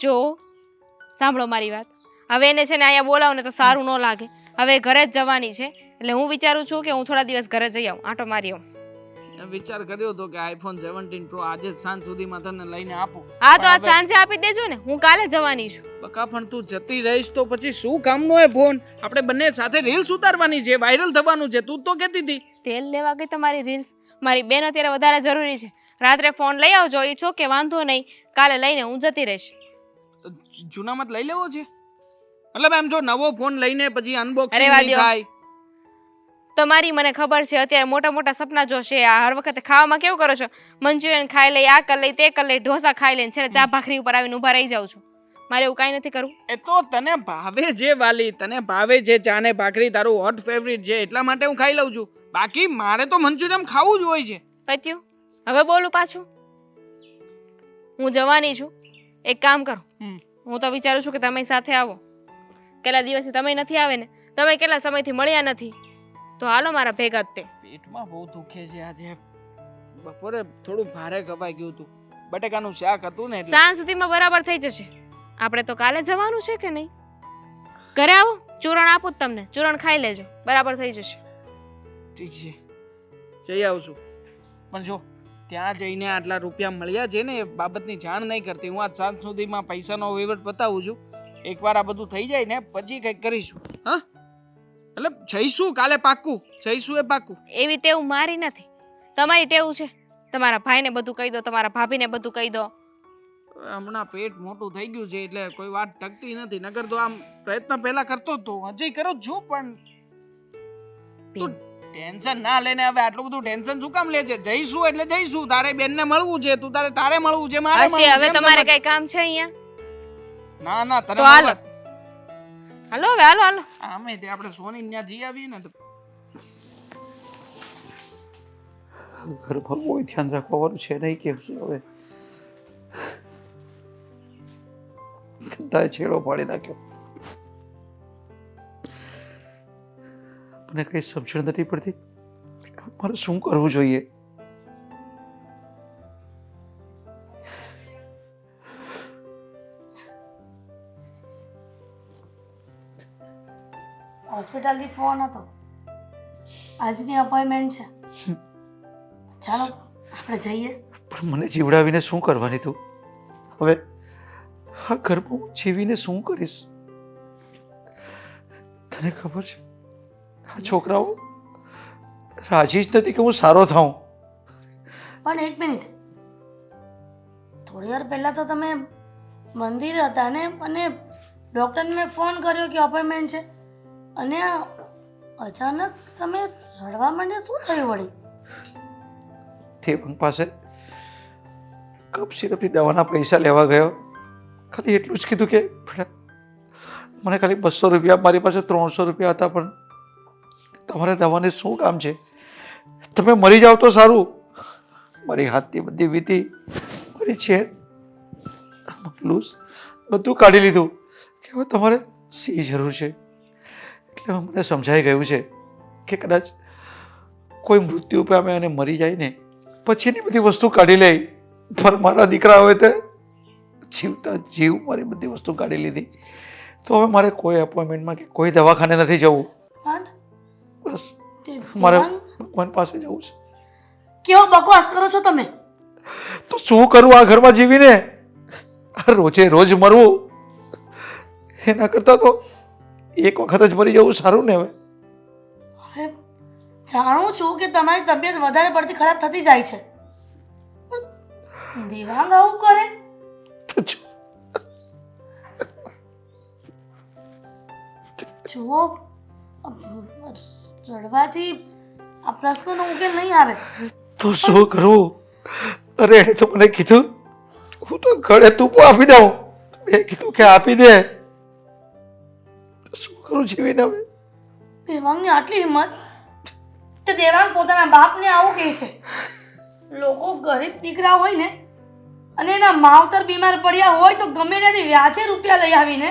જો સાંભળો મારી વાત, હવે એને છે ને અહીંયા બોલાવો ને તો સારું ન લાગે. હવે ઘરે જ જવાની છે, એટલે હું વિચારું છું કે હું થોડા દિવસ ઘરે જઈ આવું, આંટો મારી આવું. છે. વિચાર કર્યો હતો કે આઈફોન 17 Pro આજે જ સાંજ સુધીમાં તને લઈને આપું. હા તો આજ પણ હવે- સાંજે આપી દેજો ને, હું કાલે જવાની છું. બકા પણ તું જતી રહીશ તો પછી શું કામનો એ ફોન? આપણે બંને સાથે રીલ્સ ઉતારવાની છે, વાયરલ થવાનું છે. તું તો કહેતી હતી. તેલ લેવા ગઈ તમારી રીલ્સ? મારી બેન અત્યારે વધારે જરૂરી છે. રાત્રે ફોન લઈ આવજો, ઇટ્સ ઓકે, વાંધો નહીં. કાલે લઈને હું જતી રહીશ. જૂનામાં લઈ લેવો છે? મતલબ એમ જો નવો ફોન લઈને પછી અનબોક્સિંગ અરે વાહ નહીં દ્યો. થાય. તમારી મને ખબર છે અત્યારે મોટા મોટા સપના જોશે. આ હર વખતે ખાવામાં કેવું કરો છો? મંચુરિયન ખાઈ લઈ, આ કરી લઈ, તે કરી લઈ, ઢોસા ખાઈ લઈને છેલ્લે ચા ભાખરી ઉપર આવીને ઊભા રહી જાઉં છું. મારે એવું કાંઈ નથી કરવું. એ તો તને ભાવે છે વાલી, તને ભાવે છે ચા ને ભાખરી, તારું હોટ ફેવરિટ છે એટલા માટે હું ખાઈ લઉં છું. બાકી મારે તો મંચુરિયન ખાવું જ હોય છે. પત્યું? હવે બોલું પાછું? હું જવાની છું. એક કામ કરો, હું તો વિચારું છું કે તમે સાથે આવો. કેટલા દિવસથી તમે નથી આવે ને, તમે કેટલા સમયથી મળ્યા નથી, તો હાલો મારા ભેગા જ તે. પેટમાં બહુ દુખે છે આજે. બપોરે થોડું ભારે ખવાઈ ગયું હતું. બટેકાનું શાક હતું ને એટલે. સાંજ સુધીમાં બરાબર થઈ જશે. આપણે તો કાલે જવાનું છે કે નહીં? ઘરે આવો, ચૂરણ આપું જ તમને, ચૂરણ ખાઈ લેજો, બરાબર થઈ જશે. ઠીક છે, જઈ આવશું. પણ જો ત્યાં જઈને આટલા રૂપિયા મળ્યા છે ને એ બાબતની જાણ નહીં કરતી. હું આજ સાંજ સુધીમાં પૈસાનો વહીવટ પતાવું છું. એકવાર આ બધું થઈ જાય ને પછી કંઈક કરીશું. હા, એટલે જઈશું કાલે, પાક્કું જઈશું, એ પાક્કું. એવી ટેવ મારી નથી, તમારી ટેવ છે. તમારા ભાઈને બધું કહી દો, તમારા ભાભીને બધું કહી દો. હમણાં પેટ મોટું થઈ ગયું છે એટલે કોઈ વાત ટકતી નથી. નકર તો આમ પ્રયત્ન પહેલા કરતો જ તો, હજી કરો જ છું. પણ તું ટેન્શન ના લેને. હવે આટલું બધું ટેન્શન શું કામ લે છે? જઈશું એટલે જઈશું. તારે બેનને મળવું છે, તું તારે મળવું છે, મારે હશે, મળવું હવે છે. એમ તમારે તમારે- કઈ કામ છે અહીંયા? ના ના, તને તો હાલો. મળવા- હાલો હવે, હાલો હાલો. આમે તે આપણે સોની ત્યાં જઈ આવીએ ને તો ઘરમાં કોઈ ધ્યાન રાખવાનું છે નહીં કે શું? હવે ગંધાએ છેડો પાડી નાખ્યો. મને કઈ સમજણ નથી પડતી મારે શું કરવું જોઈએ. હોસ્પિટલથી ફોન હતો, આજની અપોઇન્ટમેન્ટ છે, ચાલો આપણે જઈએ. પણ મને જીવડાવીને શું કરવાની તું? હવે આ ઘરમાં હું જીવીને શું કરીશ? તને ખબર છે આ છોકરાઓ રાજી જ નથી કે હું સારો થાઉં. પણ એક મિનિટ, થોડી વાર પહેલાં તો તમે મંદિરે હતા ને, અને ડૉક્ટરને મેં ફોન કર્યો કે અપોઇન્ટમેન્ટ છે, અને આ અચાનક તમે રડવા માંડ્યા, શું થયું વળી? દેવાંગ પાસે કફ સિરપની દવાના પૈસા લેવા ગયો, ખાલી એટલું જ કીધું કે મને ખાલી 200 રૂપિયા, મારી પાસે 300 રૂપિયા હતા, પણ તમારે દવાને શું કામ છે, તમે મરી જાઓ તો સારું. મારી હાથની બધી વીતી, મારી ચેન, લૂઝ બધું કાઢી લીધું કે હવે તમારે શી જરૂર છે. એટલે મને સમજાઈ ગયું છે કે કદાચ કોઈ મૃત્યુ પામે અને મરી જાય ને પછીની બધી વસ્તુ કાઢી લે, પણ મારા દીકરા હવે તે જીવતા જીવ મારી બધી વસ્તુ કાઢી લીધી. તો હવે મારે કોઈ એપોઇન્ટમેન્ટમાં કે કોઈ દવાખાને નથી જવું. બસ મારે ભગવાન પાસે જવું છે. કેવો બકવાસ કરો છો તમે? તો શું કરું આ ઘરમાં જીવીને? રોજે રોજ મરવું એના કરતા તો એક વખત જ મરી જવું સારું ને. હવે જાણું છું કે તમારી તબિયત વધારે પડતી ખરાબ થતી જાય છે, પણ દેવાંગ આવું કરે? જુઓ, રડવાથી આ પ્રશ્નનો ઉકેલ નહીં આવે. તો શું કરું? અરે એને તો મને કીધું હું તો ગળે તુપો આપી દઉં, મેં કીધું કે આપી દે. શું કરું જીવીને હવે? દેવાંગની આટલી હિંમત કે દેવાંગ પોતાના બાપને આવું કહે છે. લોકો ગરીબ દીકરા હોય ને અને એના માવતર બીમાર પડ્યા હોય તો ગમે ત્યાંથી વ્યાજે રૂપિયા લઈ આવીને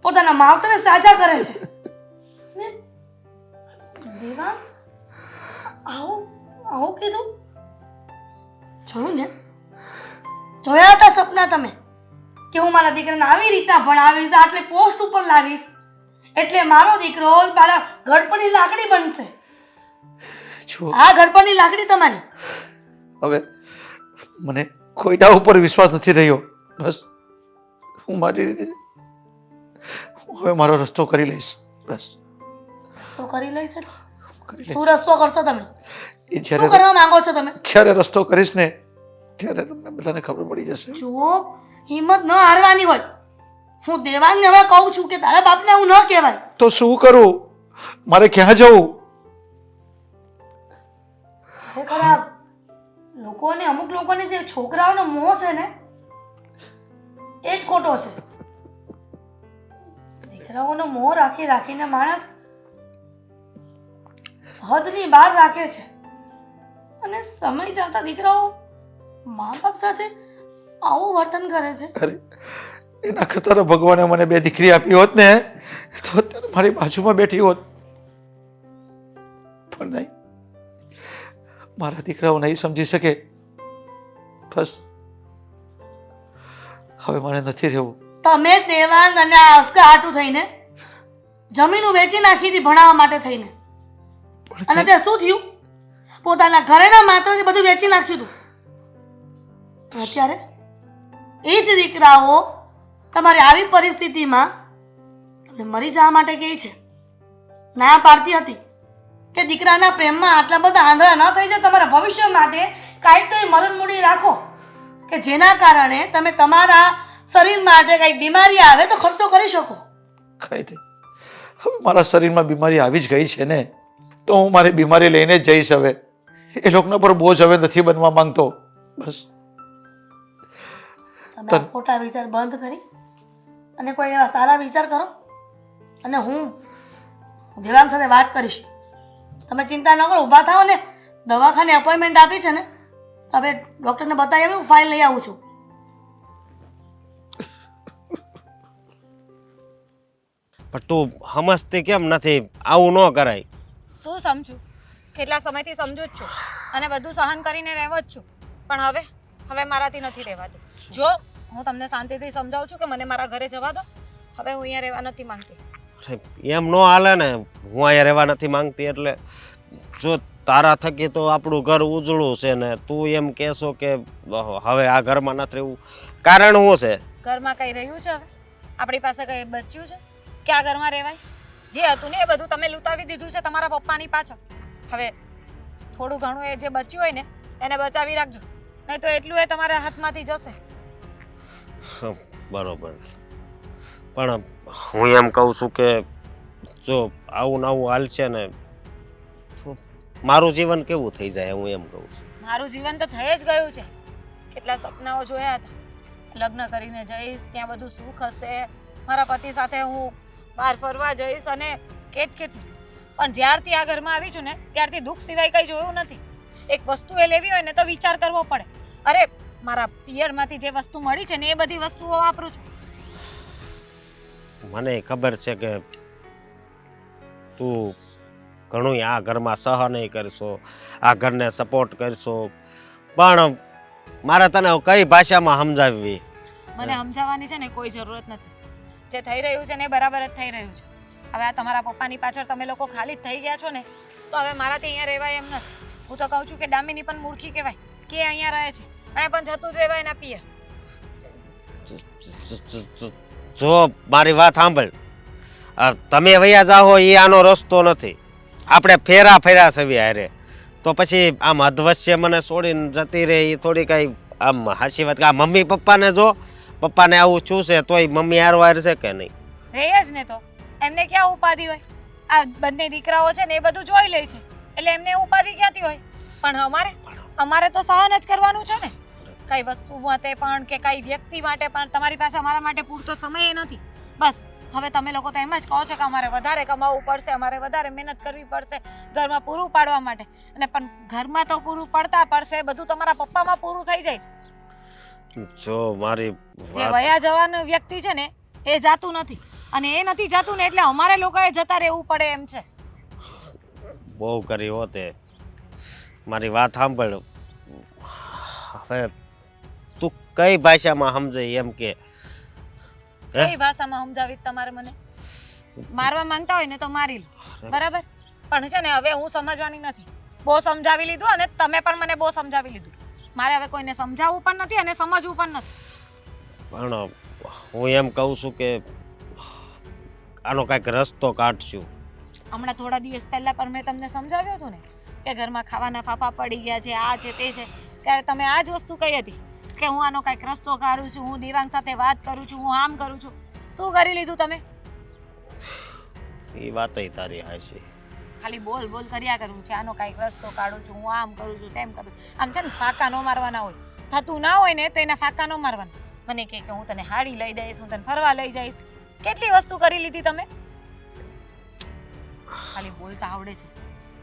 પોતાના માવતરને સાજા કરે છે. ને દેવાંગ આવું આવું કીધું? જોયું ને, જોયા હતા સપના તમે કે હું મારા દીકરાને આવી રીતના ભણાવીશ, આટલે પોસ્ટ ઉપર લાવીશ, એટલે મારો દીકરો મારા ગળપણની લાકડી બનશે. આ ગળપણની લાકડી તમારી. હવે મને કોઈના ઉપર વિશ્વાસ નથી રહ્યો. બસ હું મારી રીતે હવે મારો રસ્તો કરી લઈશ. બસ રસ્તો કરી લઈશ એટલે કરી લઈશ. શું રસ્તો કરશો તમે? એ શું કરવા માંગો છો તમે? જ્યારે રસ્તો કરીશ ને ત્યારે તમને બધાને ખબર પડી જશે. જુઓ, હિંમત ન હારવાની હોય. હું દેવાંગને હમણાં કહું છું કે તારા બાપને હું ન કહેવાય. તો શું કરું? મારે ક્યાં જવું? ખરેખર આ લોકોને, અમુક લોકોને જે છોકરાઓનો મોહ છે ને એ જ ખોટો છે. દીકરાઓનો મોહ રાખી રાખીને માણસ હદની બહાર રાખે છે, અને સમય જતા દીકરાઓ મા બાપ સાથે આવું વર્તન કરે છે. અરે એના કરતા ભગવાને મને 2 દીકરી આપી હોત ને તો અત્યારે મારી બાજુમાં બેઠી હોત. પણ નહીં, મારા દીકરાઓ નહીં સમજી શકે. બસ હવે મારે નથી રહેવું. તમે દેવાંગ અને આ અસ્કા આટું થઈને જમીનો વેચી નાખી હતી ભણાવવા માટે થઈને, અને તે શું થયું? પોતાના ઘરેના માત્રથી બધું વેચી નાખ્યું હતું. અત્યારે એ જ દીકરાઓ તમારી આવી પરિસ્થિતિમાં તમને મરી જવા માટે કહે છે. ના પાડતી હતી કે દીકરાના પ્રેમમાં આટલા બધા આંધળા ન થઈ જાય. તમારા ભવિષ્ય માટે કાંઈક તો એ મરણ મૂડી રાખો કે જેના કારણે તમે તમારા શરીર માટે કંઈક બીમારી આવે તો ખર્ચો કરી શકો. કઈ નહીં, હવે મારા શરીરમાં બીમારી આવી જ ગઈ છે ને, તો હું મારી બીમારી લઈને જ જઈશ. હવે એ લોકોના પર બોજ હવે નથી બનવા માંગતો. બસ તમે આ ખોટા વિચાર બંધ કરી અને કોઈ એવા સારા વિચાર કરો, અને હું દેવાંગ સાથે વાત કરીશ. તમે ચિંતા ન કરો, ઊભા થાઓ ને. દવાખાને અપોઇન્ટમેન્ટ આપી છે ને, હવે ડૉક્ટરને બતાવી આવી, હું ફાઇલ લઈ આવું છું. પણ તું સમજતી કેમ નથી? આવું ન કરાય. શું સમજુ? કેટલા સમયથી સમજુ જ છું અને બધું સહન કરીને રહેવો જ છું, પણ હવે મારાથી નથી રહેવાતું. જો હું તમને શાંતિથી સમજાવું છું કે મને મારા ઘરે જવા દો. હવે હું અહીંયા રહેવા નથી માંગતી. એમ ન હાલે ને. હું અહીંયા રહેવા નથી માંગતી એટલે જો તારા થકી તો આપણું ઘર ઉજળું છે ને તું એમ કહેશો કે હવે આ ઘરમાં નથી રહેવું, કારણ શું છે? ઘરમાં કંઈ રહ્યું છે? હવે આપણી પાસે કંઈ બચ્યું છે કે આ ઘરમાં રહેવાય? જે હતું ને એ બધું તમે લૂંટાવી દીધું છે તમારા પપ્પાની પાછળ. હવે થોડું ઘણું એ જે બચ્યું હોય ને એને બચાવી રાખજો, નહીં તો એટલું એ તમારા હાથમાંથી જશે. બરોબર, પણ હું એમ કહું છું કે જો આવું ને આવું હાલશે ને તો મારું જીવન કેવું થઈ જાય, હું એમ કહું છું. મારું જીવન તો થઈ જ ગયું છે. કેટલા સપનાઓ જોયા હતા, લગ્ન કરીને જઈશ, ત્યાં બધું સુખ હશે, મારા પતિ સાથે હું બહાર ફરવા જઈશ અને કેટલું. પણ જ્યારથી આ ઘરમાં આવી છું ને ત્યારથી દુઃખ સિવાય કંઈ જોયું નથી. એક વસ્તુ એ લેવી હોય ને તો વિચાર કરવો પડે. અરે મારા પિયરમાંથી જે વસ્તુ મળી છે ને એ બધી વસ્તુઓ વાપરું છું. મને ખબર છે કે તું ઘણું આ ઘરમાં સહન કરશો, આ ઘરને સપોર્ટ કરશો, પણ મારે તને કઈ ભાષામાં સમજાવવી? મને સમજાવવાની છે ને કોઈ જરૂરત નથી. જે થઈ રહ્યું છે ને એ બરાબર જ થઈ રહ્યું છે. હવે આ તમારા પપ્પાની પાછળ તમે લોકો ખાલી જ થઈ ગયા છો ને તો હવે મારાથી અહીંયા રહેવાય એમ નથી. હું તો કહું છું કે દામિની પણ મૂર્ખી કહેવાય કે અહીંયા રહે છે અને પણ જતું જ રહેવાય એના પિયર. જો મારી વાત સાંભળ, તમે વયા જાઓ એ આનો રસ્તો નથી. આપણે ફેરા સવી હારે, તો પછી આમ અધવશ્ય મને છોડીને જતી રહે એ થોડી કઈ આમ હાચી વાત. આ મમ્મી પપ્પાને જો, પપ્પાને આવું શું છે તોય મમ્મી હારવાર છે કે નહીં? રહે જ ને, તો એમને ક્યાં ઉપાધિ હોય? આ બંને દીકરાઓ છે ને એ બધું જોઈ લે છે એટલે એમને ઉપાધિ ક્યાંથી હોય? પણ અમારે તો સહન જ કરવાનું છે ને. કઈ વસ્તુ માટે પણ કે કઈ વ્યક્તિ માટે પણ તમારી પાસે અમારા માટે પૂરતો સમય નથી. બસ હવે તમે લોકો તો એમ જ કહો છો કે અમારે વધારે કમાવવું પડશે, અમારે વધારે મહેનત કરવી પડશે ઘરમાં પૂરું પાડવા માટે. અને પણ ઘરમાં તો પૂરું પડતા પડશે, બધું તમારા પપ્પામાં પૂરું થઈ જાય છે. જો મારી જે વયા જવાનું વ્યક્તિ છે ને એ જાતું નથી, અને એ નથી જાતું ને એટલે અમારે લોકોએ જતા રહેવું પડે એમ છે. બહુ કરી હોતે. મારી વાત સાંભળ, હવે તું કઈ ભાષામાં સમજે એમ કે? કઈ ભાષામાં સમજાવી તમારે મને? મારવા માંગતા હોય ને તો મારી લો, બરાબર? પણ છે ને હવે હું સમજવાની નથી. બહુ સમજાવી લીધું અને તમે પણ મને બહુ સમજાવી લીધું. મારે હવે કોઈને સમજાવવું પણ નથી અને સમજવું પણ નથી. પણ હું એમ કહું છું કે આનો કાંઈક રસ્તો કાઢશું. હમણાં થોડા દિવસ પહેલા પણ મેં તમને સમજાવ્યું હતું ને કે ઘરમાં ખાવાના ફાફા પડી ગયા છે, આ છે તે છે, ત્યારે તમે આ જ વસ્તુ કહી હતી કે હું આનો કાંઈક રસ્તો કાઢું છું, હું દેવાંગ સાથે વાત કરું છું, હું આમ કરું છું. શું કરી લીધું તમે? એ વાત તારી હાચી. ખાલી બોલ કર્યા કરું છે, આનો કાંઈક રસ્તો કાઢું છું, હું આમ કરું છું, તેમ કરું. આમ છે ને ફાંકા ન મારવાના હોય. થતું ના હોય ને તો એના ફાંકા ન મારવાના. મને કહે કે હું તને હાડી લઈ દઈશ, હું તને ફરવા લઈ જઈશ. કેટલી વસ્તુ કરી લીધી તમે. ખાલી બોલતા આવડે છે,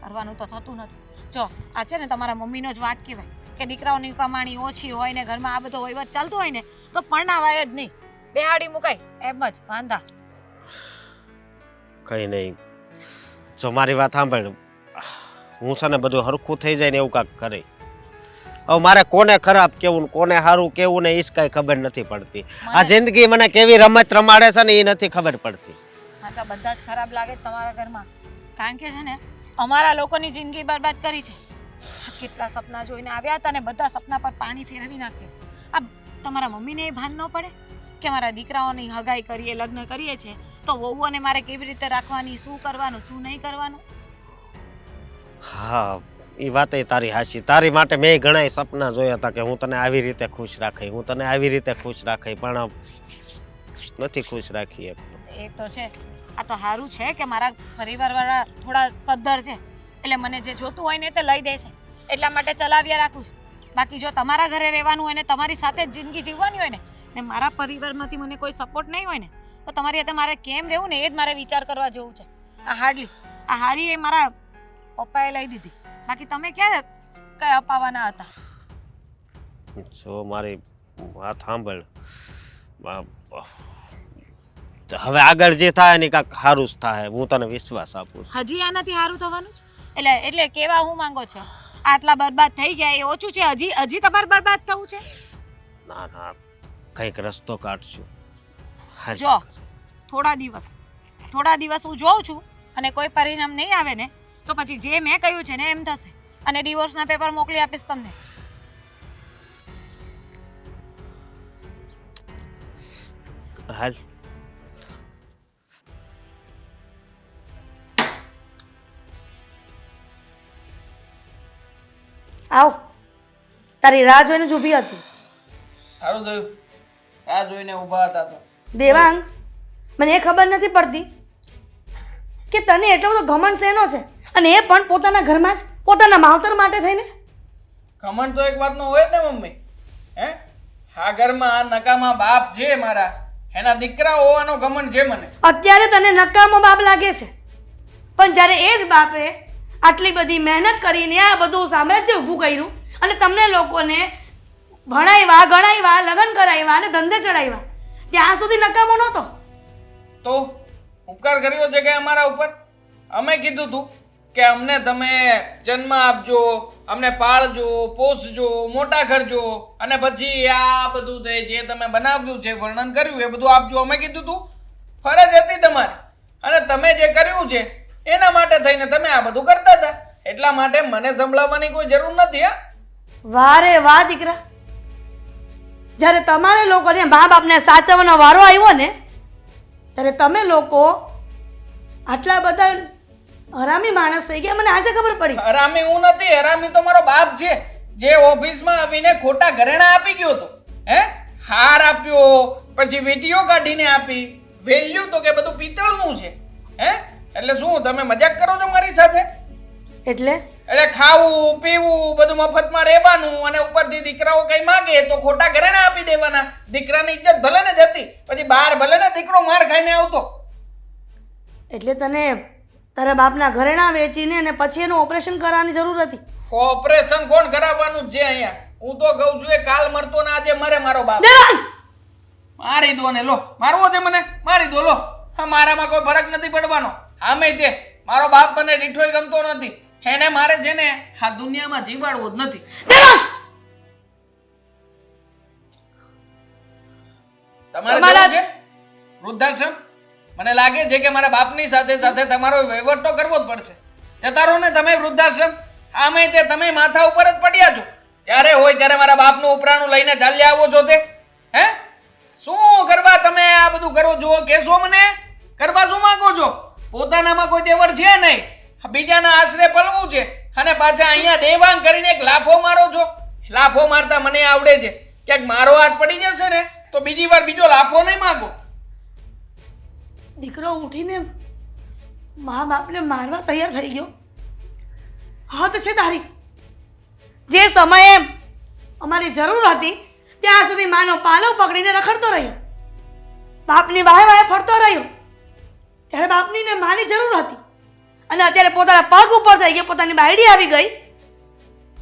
કરવાનું તો થતું નથી. જો આ છે ને તમારા મમ્મીનો જ વાંક કહેવાય કે દીકરાઓની કમાણી ઓછી હોય ને ઘરમાં આ બધો વહીવટ ચાલતો હોય ને તો પરણાવાય જ નહીં, બેહાડી મુકાય એમ જ વાંધા. કઈ નહીં, જો મારી વાત સાંભળ, હું છે ને બધું હરખું થઈ જાય ને એવું કાંઈક કરે. હવે મારે કોને ખરાબ કેવું ને કોને સારું કેવું ને એ જ કાંઈ ખબર નથી પડતી. આ જિંદગી મને કેવી રમત રમાડે છે ને એ નથી ખબર પડતી. હા તો બધા જ ખરાબ લાગે તમારા ઘરમાં, કારણ કે છે ને અમારા લોકોની જિંદગી બરબાદ કરી છે. કેટલા સપના જોઈને આવ્યા હતા ને બધા સપના પર પાણી ફેરવી નાખ્યું. આ તમારા મમ્મીને એ ભાન ન પડે કે મારા દીકરાઓની હગાઈ કરીએ, લગ્ન કરીએ છે તો વહુઓને મારે કેવી રીતે રાખવાની, શું કરવાનું, શું નહીં કરવાનું. હા એ વાત તારી હાચી. તારી માટે મેં ઘણા સપના જોયા હતા કે હું તને આવી રીતે ખુશ રાખી, હું તને આવી રીતે ખુશ રાખી, પણ નથી ખુશ રાખી. એ તો છે. આ તો સારું છે કે મારા પરિવારવાળા થોડા સદ્ધર છે એટલે મને જે જોતું હોય ને તે લઈ દે છે, એટલા માટે ચલાવ્યા રાખું છું. બાકી જો તમારા ઘરે રહેવાનું હોય ને તમારી સાથે જ જિંદગી જીવવાની હોય ને મારા પરિવારમાંથી મને કોઈ સપોર્ટ નહીં હોય ને તો તમારી હાથે મારે કેમ રહેવું ને એ જ મારે વિચાર કરવા જેવું છે. આ હારી એ મારા પપ્પાએ લઈ દીધી, બાકી તમે ક્યારે કઈ અપાવવાના હતા? જો મારી વાત સાંભળ, હવે આગળ જે થાય ને કાંઈક સારું જ થાય, હું તને વિશ્વાસ આપું છું. હજી આનાથી સારું થવાનું છે? એટલે કેવા હું માંગો છો? આટલા બરબાદ થઈ ગયા એ ઓછું છે? હજી તમારે બરબાદ થવું છે? ના કંઈક રસ્તો કાઢશું. જો થોડા દિવસ હું જોઉં છું અને કોઈ પરિણામ નહીં આવે ને તો પછી જે મેં કહ્યું છે ને એમ થશે અને ડિવોર્સના પેપર મોકલી આપીશ તમને. હાલ આવ. તારી રાહ જોઈને જ ઊભી હતી. સારું થયું રાહ જોઈને ઊભા હતા તો. દેવાંગ, મને એ ખબર નથી પડતી કે તને એટલો બધો ઘમંડ શેનો છે, અને એ પણ પોતાના ઘરમાં જ, પોતાના માવતર માટે થઈને. ઘમંડ તો એક વાતનો હોય જ ને મમ્મી. હે આ ઘરમાં નકામા બાપ છે મારા, એના દીકરા હોવાનો ઘમંડ છે મને. અત્યારે તને નકામો બાપ લાગે છે, પણ જ્યારે એ જ બાપે આટલી બધી મહેનત કરીને આ બધું સામ્રાજ્ય ઊભું કર્યું અને તમને લોકોને ભણાવ્યા, ગણાવ્યા, લગ્ન કરાવ્યા અને ધંધે ચડાવ્યા, ત્યાં સુધી નકામો નહોતો. તો ઉપકાર કર્યો છે કે અમારા ઉપર? અમે કીધું તું કે અમને તમે જન્મ આપજો, અમને પાળજો, પોષજો, મોટા કરજો, અને પછી આ બધું જે તમે બનાવ્યું છે, વર્ણન કર્યું એ બધું આપજો. અમે કીધું તું? ફરજ હતી તમારી, અને તમે જે કર્યું છે એના માટે થઈને તમે આ બધું કરતા હતા. એટલા માટે મને સંભળાવવાની કોઈ જરૂર નથી. હા, વાહ રે વાહ દીકરા, જ્યારે તમારે લોકોને મા બાપને સાચવવાનો વારો આવ્યો ને, ત્યારે તમે લોકો આટલા બધા હરામી માણસ થઈ ગયા. મને આજે ખબર પડી. હરામી હું નથી, હરામી તો મારો બાપ છે, જે ઓફિસમાં આવીને ખોટા ઘરેણા આપી ગયો હતો. હે હાર આપ્યો, પછી વીટીઓ કાઢીને આપી, વેલ્યુ તો કે બધું પિત્તળનું છે. હે એટલે શું તમે મજાક કરો છો મારી સાથે? એટલે ખાવું પીવું બધું મફતમાં રહેવાનું, અને ઉપરથી દીકરાઓ કઈ માગે તો ખોટા ઘરેણા આપી દેવાના. દીકરાની ઇજ્જત ભલે ને જતી, પછી બહાર ભલે ને દીકરો માર ખાઈને આવતો. એટલે તને તારા બાપના ઘરેણા વેચીને અને પછી એનું ઓપરેશન કરાવવાની જરૂર હતી? ઓપરેશન કોણ કરાવવાનું છે અહીંયા? હું તો કહું છું એ કાલ મરતો ને આજે મરે મારો બાપ. દેવાંગ! મારી દો ને લો, મારવો છે મને મારી દો લો. હા, મારામાં કોઈ ફરક નથી પડવાનો. આમે તે મારો બાપ મને દીઠોય ગમતો નથી. એને મારે છે ને આ દુનિયામાં જીવાડવો જ નથી. દેવાંગ! તમારે જવું છે વૃદ્ધાશ્રમ? મને લાગે છે કે મારા બાપની સાથે સાથે તમારો વહીવટ તો કરવો જ પડશે. જતા રહો ને તમે વૃદ્ધાશ્રમ. આમે તે તમે માથા ઉપર જ પડ્યા છો. જ્યારે હોય ત્યારે મારા બાપનું ઉપરાણું લઈને ચાલ્યા આવો છો તે. હે શું કરવા તમે આ બધું કરો છો? કેશો મને? કરવા શું માંગો છો? પોતાનામાં કોઈ તેવડ છે નહીં, બીજાના આશરે પલવું છે, અને પાછા અહીંયા દેવાંગ કરીને એક લાફો મારો છો. લાફો મારતા મને આવડે છે. ક્યાંક મારો હાથ પડી જશે ને તો બીજી વાર બીજો લાફો નહીં માંગો. દીકરો ઉઠીને મા બાપને મારવા તૈયાર થઈ ગયો. હદ છે તારી. જે સમયે અમારી જરૂર હતી ત્યાં સુધી માનો પાલવ પકડીને રખડતો રહ્યો, બાપની વાહે વાહે ફરતો રહ્યો. ત્યારે બાપની ને માની જરૂર હતી, અને અત્યારે પોતાના પગ ઉપર થઈ ગયો, પોતાની બાયડી આવી ગઈ,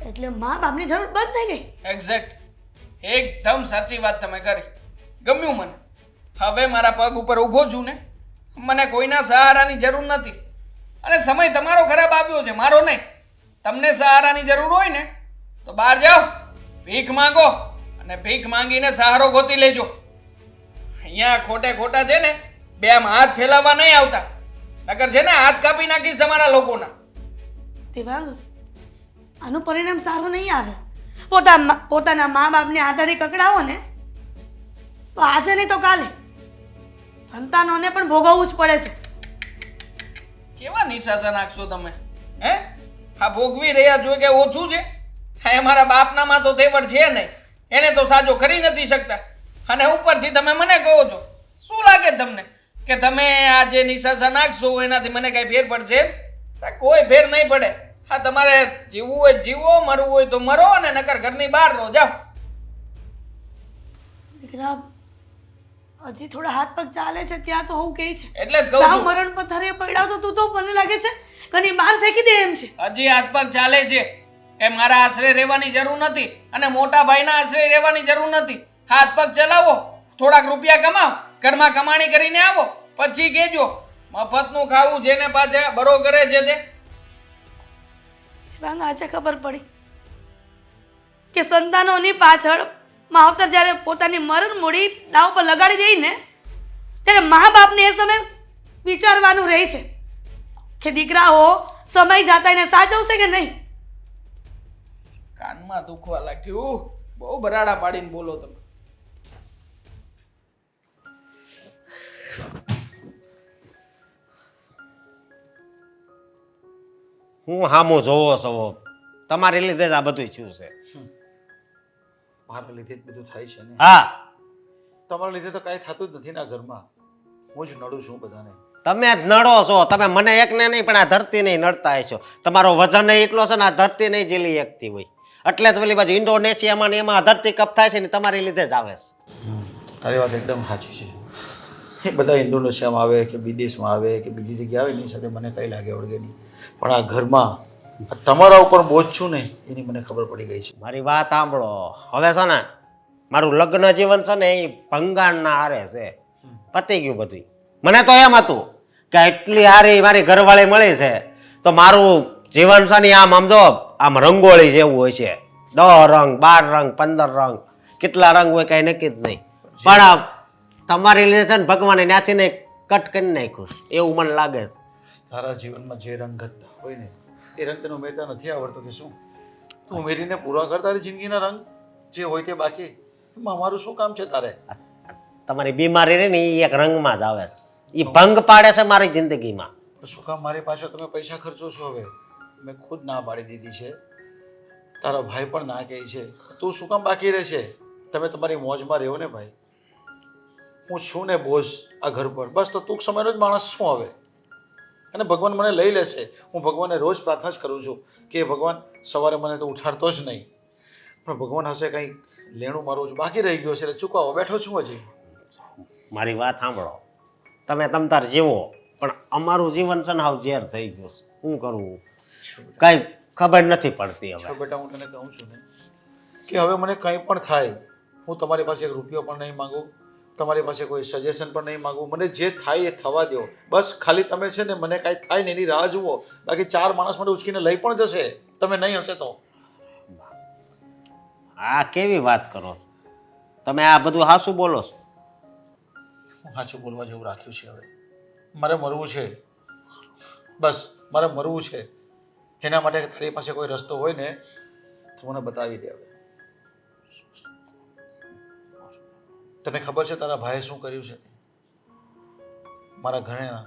એટલે મા બાપની જરૂર બંધ થઈ ગઈ. એક્ઝેક્ટ, એકદમ સાચી વાત તમે કરી. ગમ્યું મને. હવે મારા પગ ઉપર ઊભો છું ને, મને કોઈના સહારાની જરૂર નથી. અને સમય તમારો ખરાબ આવ્યો છે, મારો નહીં. તમને સહારાની જરૂર હોય ને તો બહાર જાઓ, ભીખ માંગો, અને ભીખ માંગીને સહારો ગોતી લેજો. અહીંયા ખોટે ખોટા છે ને બે આમ હાથ ફેલાવવા નહીં આવતા, નકર છે ને હાથ કાપી નાખીશ તમારા લોકોના. દેવાંગ, આનું પરિણામ સારું નહીં આવે. પોતાના મા બાપને આધારે કકડાવો ને તો આજે નહીં તો કાલે સંતાનોને પણ ભોગવવું જ પડે છે. કેવા નિશાસા નાખશો તમે? હે આ ભોગવી રહ્યા છો કે ઓછું છે? હા, મારા બાપનામાં તો તેવડ છે નહીં, એને તો સાજો કરી નથી શકતા, અને ઉપરથી તમે મને કહો છો. શું લાગે તમને કે તમે આ જે નિશાસા નાખશો એનાથી મને કઈ ફેર પડશે? કોઈ ફેર નહીં પડે. હા, તમારે જીવવું હોય જીવો, મરવું હોય તો મરો, અને નકર ઘરની બહાર રહો. જાઓ. દીકરા, હજી થોડા હાથ પગ ચાલે છે ત્યાં તો હું કહે છે એટલે જ કહું સાવ છું, મરણ પથારે પડ્યા તો તું તો મને લાગે છે ઘણી બહાર ફેંકી દે એમ છે. હજી હાથ પગ ચાલે છે. એ મારા આશરે રહેવાની જરૂર નથી, અને મોટા ભાઈના આશરે રહેવાની જરૂર નથી. હાથ પગ ચલાવો, થોડાક રૂપિયા કમાઓ, ઘરમાં કમાણી કરીને આવો, પછી કહેજો મફતનું ખાવું જેને પાછા બરો કરે છે તે. દેવાંગ, આજે ખબર પડી કે સંતાનોની પાછળ માવતર જ્યારે પોતાની મરણ મૂડી દાવ પર લગાડી દે ને ત્યારે મા બાપને એ સમય વિચારવાનું રહે છે કે દીકરાઓ સમય જાતા એને સાચવશે કે નહીં. કાનમાં દુખવા લાગ્યું. બહુ બરાડા પાડીને બોલો તમે. હું હામું જોવો છો? તમારી લીધે જ આ બધું થયું છે. મારા લીધે જ બધું થાય છે ને. હા, તમારા લીધે તો કાંઈ થતું જ નથી ને આ ઘરમાં. હું જ નડું છું બધાને. તમે જ નડો છો. તમે મને એકને નહીં પણ આ ધરતી નહીં નડતા હશો. તમારો વજન એટલો છે ને આ ધરતી નહીં ઝીલી એકતી હોય. એટલે જ પેલી બાજુ ઇન્ડોનેશિયામાં ને એમાં ધરતી કપ થાય છે ને તમારી લીધે જ આવે છે. તારી વાત એકદમ સાચી છે. એ બધા ઇન્ડોનેશિયામાં આવે કે વિદેશમાં આવે કે બીજી જગ્યાએ આવે એની સાથે મને કંઈ લાગે વળગે નહીં, પણ આ ઘરમાં આ તમારા ઉપર બોજ છું ને એની મને ખબર પડી ગઈ છે. મારી વાત સાંભળો. હવે છે ને મારું લગ્ન જીવન છે ને એ ભંગાણના હારે છે. પતી ગયું બધું. મને તો એમ હતું કે એટલી હારી મારી ઘરવાળી મળી છે તો મારું જીવન છે ને આમ સમજો આમ રંગોળી જેવું હોય છે. 10 રંગ 12 રંગ 15 રંગ કેટલા રંગ હોય કઈ નક્કી જ નહીં. પણ તમારી લીધે છે ને ભગવાને ત્યાંથી ને કટ કરી નાખ્યું એવું મને લાગે છે. તારા જીવનમાં જે રંગ ઘટતા હોય ને એ રંગ તને ઉમેરતા નથી આવડતો કે શું? તું ઉમેરીને પૂરા કર તારી જિંદગીના રંગ જે હોય તે બાકી. એમાં અમારું શું કામ છે તારે? તમારી બીમારી રહી ને એ એક રંગમાં જ આવે છે. એ ભંગ પાડે છે મારી જિંદગીમાં. તો શું કામ મારી પાસે તમે પૈસા ખર્ચો છો? હવે મેં ખુદ ના પાડી દીધી છે, તારા ભાઈ પણ ના કહે છે. તું શું કામ બાકી રહે છે? તમે તમારી મોજમાં રહ્યો ને ભાઈ. હું છું ને બોઝ આ ઘર પર, બસ. તો ટૂંક સમયનો જ માણસ શું હવે? અને ભગવાન મને લઈ લેશે. હું ભગવાનને રોજ પ્રાર્થના જ કરું છું કે ભગવાન સવારે મને તો ઉઠાડતો જ નહીં, પણ ભગવાન હશે કંઈક લેણું મારું જ બાકી રહી ગયો છે એટલે ચૂકવવા બેઠો છું હજી. મારી વાત સાંભળો. તમે તમતાર જીવો પણ અમારું જીવન છે ને હાવ ઝેર થઈ ગયું છે. શું કરવું કઈ ખબર નથી પડતી. હવે બેટા હું તને કહું છું ને કે હવે મને કંઈ પણ થાય હું તમારી પાસે એક રૂપિયો પણ નહીં માંગુ, તમારી પાસે કોઈ સજેશન પણ નહીં માંગુ. મને જે થાય એ થવા દો બસ. ખાલી તમે છે ને મને કાંઈ થાય ને એની રાહ જુઓ. બાકી 4 માણસ માટે ઉચકીને લઈ પણ જશે તમે નહીં હશે તો. આ કેવી વાત કરો છો તમે? આ બધું હાસું બોલો છો? હું સાચું બોલવા જેવું રાખ્યું છે. હવે મારે મરવું છે, બસ. મારે મરવું છે. એના માટે તારી પાસે કોઈ રસ્તો હોય ને તો મને બતાવી દે. હવે તને ખબર છે તારા ભાઈએ શું કર્યું છે? મારા ઘરેણા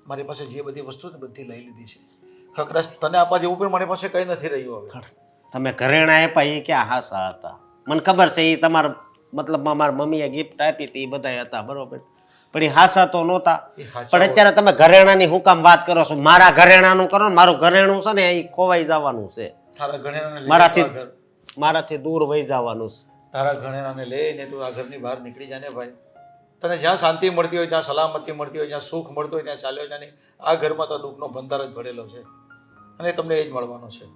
મારી પાસે જે બધી વસ્તુ ને બધી લઈ લીધી છે. હવે કદાચ તને આપવા જેવું પણ મારી પાસે કંઈ નથી રહ્યું. હવે તમે ઘરેણા આપ્યા એ ક્યાં હાસા હતા? મને ખબર છે એ તમારા મતલબમાં મારા મમ્મીએ ગિફ્ટ આપી હતી એ બધા હતા બરોબર, પણ એ હાસા તો નહોતા. પણ અત્યારે તમે ઘરેણાની હું કામ વાત કરો છો? મારા ઘરેણાનું કરો ને. મારું ઘરેણું છે ને એ ખોવાઈ જવાનું છે. તારા ઘરેણાને મારાથી દૂર વહી જવાનું છે. તારા ઘરેણાને લઈને તું આ ઘરની બહાર નીકળી જા ને ભાઈ. તને જ્યાં શાંતિ મળતી હોય, જ્યાં સલામતી મળતી હોય, જ્યાં સુખ મળતું હોય ત્યાં ચાલ્યો જા. નહીં આ ઘરમાં તો દુઃખનો બંધાર જ ભરેલો છે અને તમને એ જ મળવાનો છે.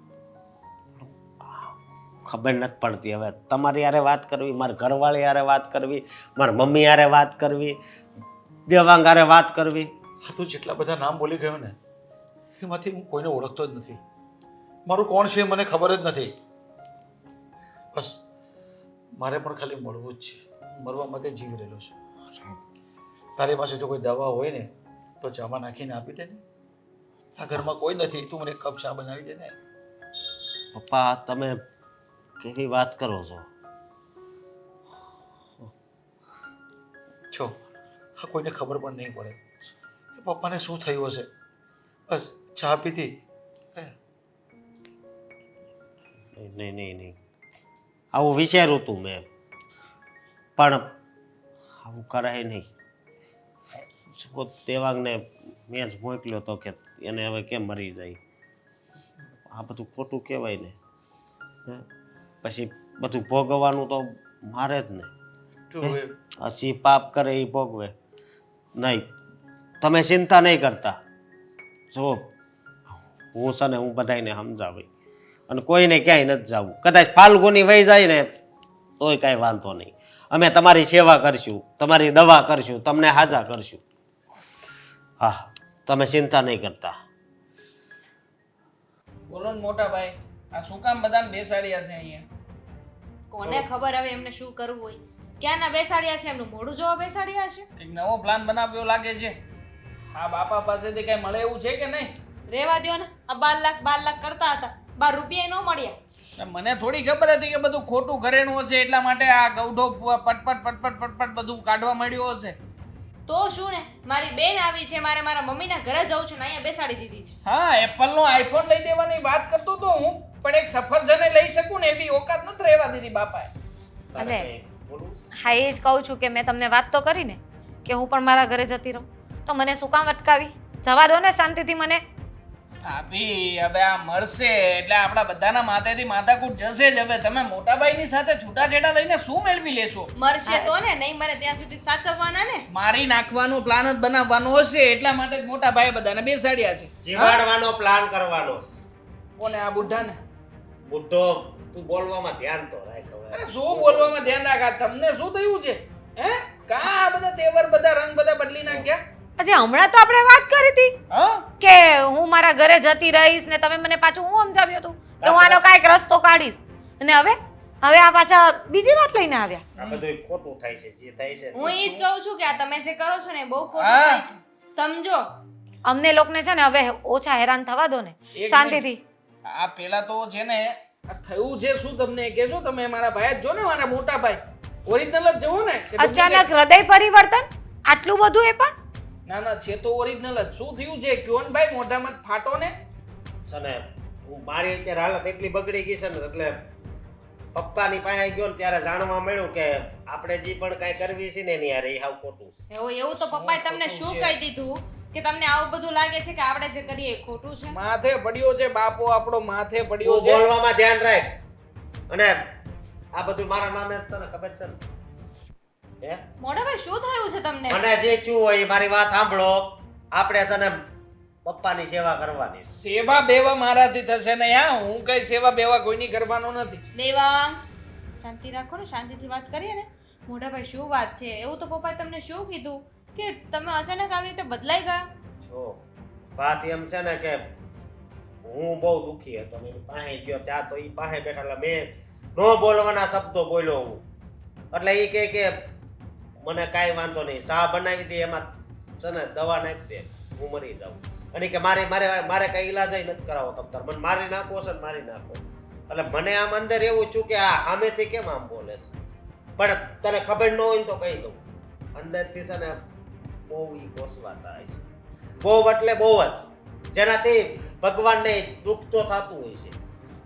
ખબર નથી પડતી. હવે તમારી યારે વાત કરવી, મારી ઘરવાળી યારે વાત કરવી, મારી મમ્મી યારે વાત કરવી, દેવાંગ યારે વાત કરવી. હા, તું જેટલા બધા નામ બોલી ગયો ને એમાંથી હું કોઈને ઓળખતો જ નથી. મારું કોણ છે મને ખબર જ નથી. બસ મારે પણ ખાલી મળવું જ છે. મરવા માટે જીવી રહેલો છું. તારી પાસે જો કોઈ દવા હોય ને તો ચામાં નાખીને આપી દે ને. આ ઘરમાં કોઈ નથી, તું મને એક કપ ચા બનાવી દે ને. પપ્પા તમે કેવી વાત કરો છો? છો હા, કોઈને ખબર પણ નહીં પડે કે પપ્પાને શું થયું હશે. બસ ચા પીધી. નહીં નહીં નહીં, આવું વિચાર્યું હતું મેં, પણ આવું કરાય નહીં. દેવાંગને મેં જ મોકલ્યો હતો કે એને હવે કેમ મરી જાય. આ બધું ખોટું કહેવાય ને. પછી બધું ભોગવવાનું તો મારે જ ને. હજી પાપ કરે એ ભોગવે. નહીં, તમે ચિંતા નહીં કરતા. જો હું છે ને હું બધાને સમજાવી અને કોઈને ક્યાંય નથી જવું. કદાચ ફાલ્ગુની વહી જાય ને તોય કાંઈ વાંધો નહીં. અમે તમારી સેવા કરશું, તમારી દવા કરશું, તમને હાજા કરશું. હા, તમે ચિંતા નહીં કરતા. બોલો ને મોટા ભાઈ, આ શું કામ બધાને બેસાડ્યા છે અહીંયા? કોને ખબર હવે એમને શું કરવું હોય. ક્યાંના બેસાડ્યા છે? એમનું મોઢું જોવા બેસાડ્યા છે? કંઈક નવો પ્લાન બનાવ્યો લાગે છે. આ બાપા પાસેથી કઈ મળે એવું છે કે નહીં? રેવા દ્યો ને. આ 12 લાખ કરતા હતા, 12 રૂપિયા ન મળ્યા. મને થોડી ખબર હતી કે બધું ખોટું ઘરેણું હશે એટલા માટે આ ગૌઢો પટપટ બધું કાઢવા મળ્યો હશે. તો શું ને, મારી બેન આવી છે, મારે મારા મમ્મીના ઘરે જવું છે ને અહીંયા બેસાડી દીધી છે. હા, એપલનો આઈફોન લઈ દેવાની વાત કરતો તો હું, પણ એક સફરજને લઈ શકું ને એવી ઓકાત નથી રહેવા દીધી બાપાએ. તારે અને- કંઈ બોલવું છે? હા એ જ કહું છું કે મેં તમને વાત તો કરી ને કે હું પણ મારા ઘરે જતી રહું, તો મને શું કામ અટકાવી? જવા દો ને શાંતિથી મને. ભાભી હવે આ મળશે એટલે આપણા બધાના માથેથી માથાકૂટ જશે જ. હવે તમે મોટાભાઈની સાથે છૂટાછેડા લઈને શું મેળવી લેશો? મરશે તો ને, નહીં મરે ત્યાં સુધી સાચવવાના ને. મારી નાખવાનો પ્લાન જ બનાવવાનો હશે એટલા માટે જ મોટા ભાઈ બધાને બેસાડ્યા છે. જીવાડવાનો પ્લાન કરવાનો છે. કોને? આ બુઢાને? બુઢ્ઢો તું બોલવામાં ધ્યાન તો રાખ હવે. અરે શું બોલવામાં ધ્યાન રાખા? તમને શું થયું છે? હે? કા આ બધા તેવર બધા રંગ બધા બદલી નાખ્યા? હજી હમણાં તો આપણે વાત કરી હતી હા? કે હું મારા ઘરે જતી રહીશ ને તમે મને પાછું હું સમજાવ્યું હતું કે હું આનો કાંઈક રસ્તો કાઢીશ. અને હવે આ પાછા બીજી વાત લઈને આવ્યા. આ બધું ખોટું થાય છે જે થાય છે. હું એ જ કહું છું કે આ તમે જે કરો છો ને એ બહુ ખોટું હા. થાય છે. સમજો. અમને લોકોને છે ને હવે ઓછા હેરાન થવા દો ને એક શાંતિથી. આ પેલા તો છે ને આ થયું છે શું તમને એ કહેશો? તમે મારા ભાઈ જ જો ને, મારા મોટા ભાઈ ઓરિજિનલ જ જવો ને કે અચાનક હૃદય પરિવર્તન આટલું બધું એ પણ? ના ના છે તો ઓરિજિનલ જ. શું થયું છે કયો ને ભાઈ, મોઢામાં ફાટો ને. છે ને હું મારી અત્યારે હાલત એટલી બગડી ગઈ છે ને એટલે પપ્પાની પાસે ગયો ને ત્યારે જાણવા મળ્યું કે આપણે જે પણ કાંઈ કરવી છે ને એની હારે એ હાવ ખોટું છે. એવું તો પપ્પાએ તમને શું કહી દીધું કે તમને આવું બધું લાગે છે કે આપણે જે કરીએ એ ખોટું છે? માથે પડ્યો છે બાપો આપણો, માથે પડ્યો તું છે. બોલવામાં ધ્યાન રાખ. અને આ બધું મારા નામે જ તને ખબર છે ને? હે? મોટા ભાઈ શું થયું છે તમને? મને જે ચૂ હોય એ મારી વાત સાંભળો. આપણે છે ને પપ્પાની સેવા કરવાની છે. સેવા બેવા મારાથી થશે નહીં. હા, હું કઈ સેવા બેવા કોઈની કરવાનો નથી. દેવાંગ, શાંતિ રાખો ને, શાંતિથી વાત કરીએ ને. મોટા ભાઈ શું વાત છે? એવું તો પપ્પાએ તમને શું કીધું કે તમે અચાનક આવી રીતે બદલાઈ ગયા? જો વાત એમ છે ને કે હું બહુ દુખી હતો ને એની પાસે ગયો ત્યાં તો એ પાસે બેઠા એટલે મેં ન બોલવાના શબ્દો બોલ્યો હું. એટલે એ કહે કે મને કાંઈ વાંધો નહીં, ચા બનાવી દે એમાં છે ને દવા નાખી દે, હું મરી જાઉં. અને કે મારે મારે મારે કઈ ઈલાજ નથી કરાવો તમ તાર, મને મારી નાખો છે ને મારી નાખો. એટલે મને આમ અંદર એવું છું કે આ સામેથી કેમ આમ બોલે છે, પણ તને ખબર ન હોય ને તો કહી દઉં, અંદરથી છે ને બહુ ઈ કોસવા થાય છે. બહુ એટલે બહુ જ, જેનાથી ભગવાનને દુઃખ તો થતું હોય છે.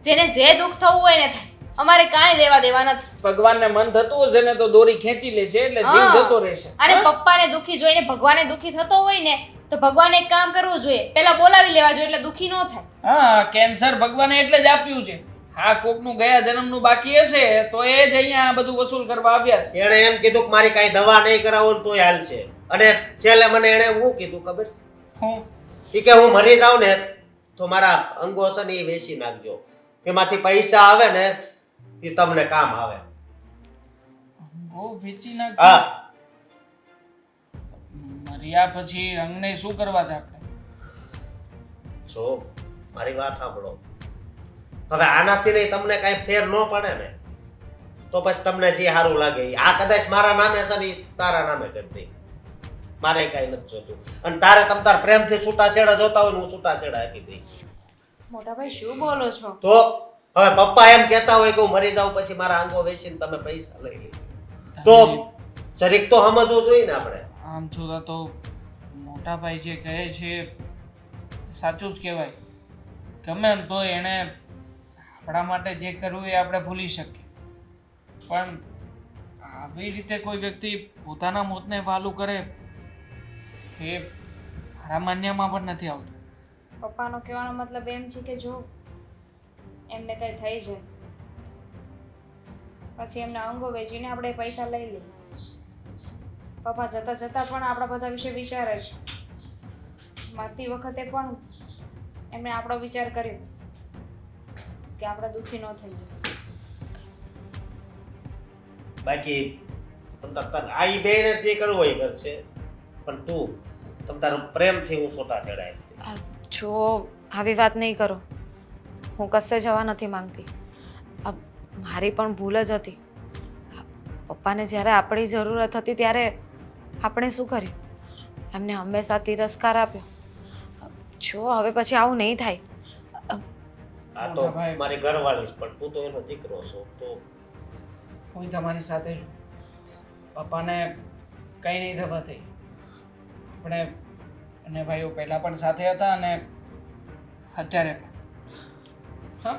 જેને જે દુઃખ થવું હોય ને થાય, અમારે કાંઈ લેવા દેવા નથી. ભગવાનને મન થતું હશે ને તો દોરી ખેંચી લેશે એટલે જીવ હા. જતો રહેશે. અને પપ્પાને દુઃખી જોઈને ભગવાને દુઃખી થતો હોય ને તો ભગવાને એક કામ કરવું જોઈએ, પેલા બોલાવી લેવા જોઈએ એટલે દુઃખી ન થાય. હા, કેન્સર ભગવાને એટલે જ આપ્યું છે. હા, કોકનું ગયા જન્મનું બાકી હશે તો એ જ અહીંયા આ બધું વસૂલ કરવા આવ્યા છે. એણે એમ કીધું કે મારી કાંઈ દવા નહીં કરાવો ને તોય હાલ છે. અને છેલ્લે મને એણે શું કીધું ખબર છે? હું ઈ કે હું મરી જાઉં ને તો મારા અંગો છે ને એ વેચી નાખજો, એમાંથી પૈસા આવે ને એ તમને કામ આવે. બહુ વેચી નાખ. હા, મર્યા પછી અંગને શું કરવા છે આપણે? જો મારી વાત સાંભળો. હવે આનાથી નહીં તમને કાંઈ ફેર ન પડે ને તો પછી તમને જે સારું લાગે ઈ. આ કદાચ મારા નામે છે ને ઈ તારા નામે કરી દે, મારે કાંઈ નથી જોતું. અને તારે તમ તાર પ્રેમથી છૂટાછેડા જોતા હોય ને હું છૂટાછેડા આપી દઈશ. મોટા ભાઈ શું બોલો છો? તો હવે પપ્પા એમ કહેતા હોય કે હું મરી જાઉં પછી મારા અંગો વેચીને તમે પૈસા લઈ લે, તો જરીક તો સમજવું જોઈએ ને આપણે. આમ જોતા તો મોટા ભાઈ જે કહે છે સાચું જ કહેવાય. ગમે એમ તો એણે આપણા માટે જે કરવું એ આપણે ભૂલી શકીએ, પણ આવી રીતે કોઈ વ્યક્તિ પોતાના મોતને વહાલું કરે એ મારા માન્યમાં પણ નથી આવતું. પપ્પાનો કહેવાનો મતલબ એમ છે કે જો એમને કંઈ થઈ જાય પછી એમના અંગો વેચીને આપણે પૈસા લઈ લઈએ. પપ્પા જતા જતા પણ આપણા બધા વિશે વિચારે છે. મરતી વખતે પણ એમણે આપણો વિચાર કર્યો કે આપણે દુઃખી ન થઈએ. બાકી આ ઈ બેને જે કરવું હોય એ કરશે, પણ તું તમ તારો પ્રેમથી હું છૂટાછેડા આપી દે. જો આવી વાત નહીં કરો, હું કશે જવા નથી માંગતી. મારી પણ ભૂલ જ હતી. પપ્પાને જ્યારે આપણી જરૂરત હતી ત્યારે આપણે શું કર્યું? એમને હંમેશા તિરસ્કાર આપ્યો. જો હવે પછી આવું નહીં થાય. આ તો મારી ઘરવાળી છે, પણ તું તો એનો દીકરો છો, તો હું તમારી સાથે છું. પપ્પાને કંઈ નહીં થવા થઈ. આપણે અને ભાઈઓ પહેલાં પણ સાથે હતા અને અત્યારે પણ. હા,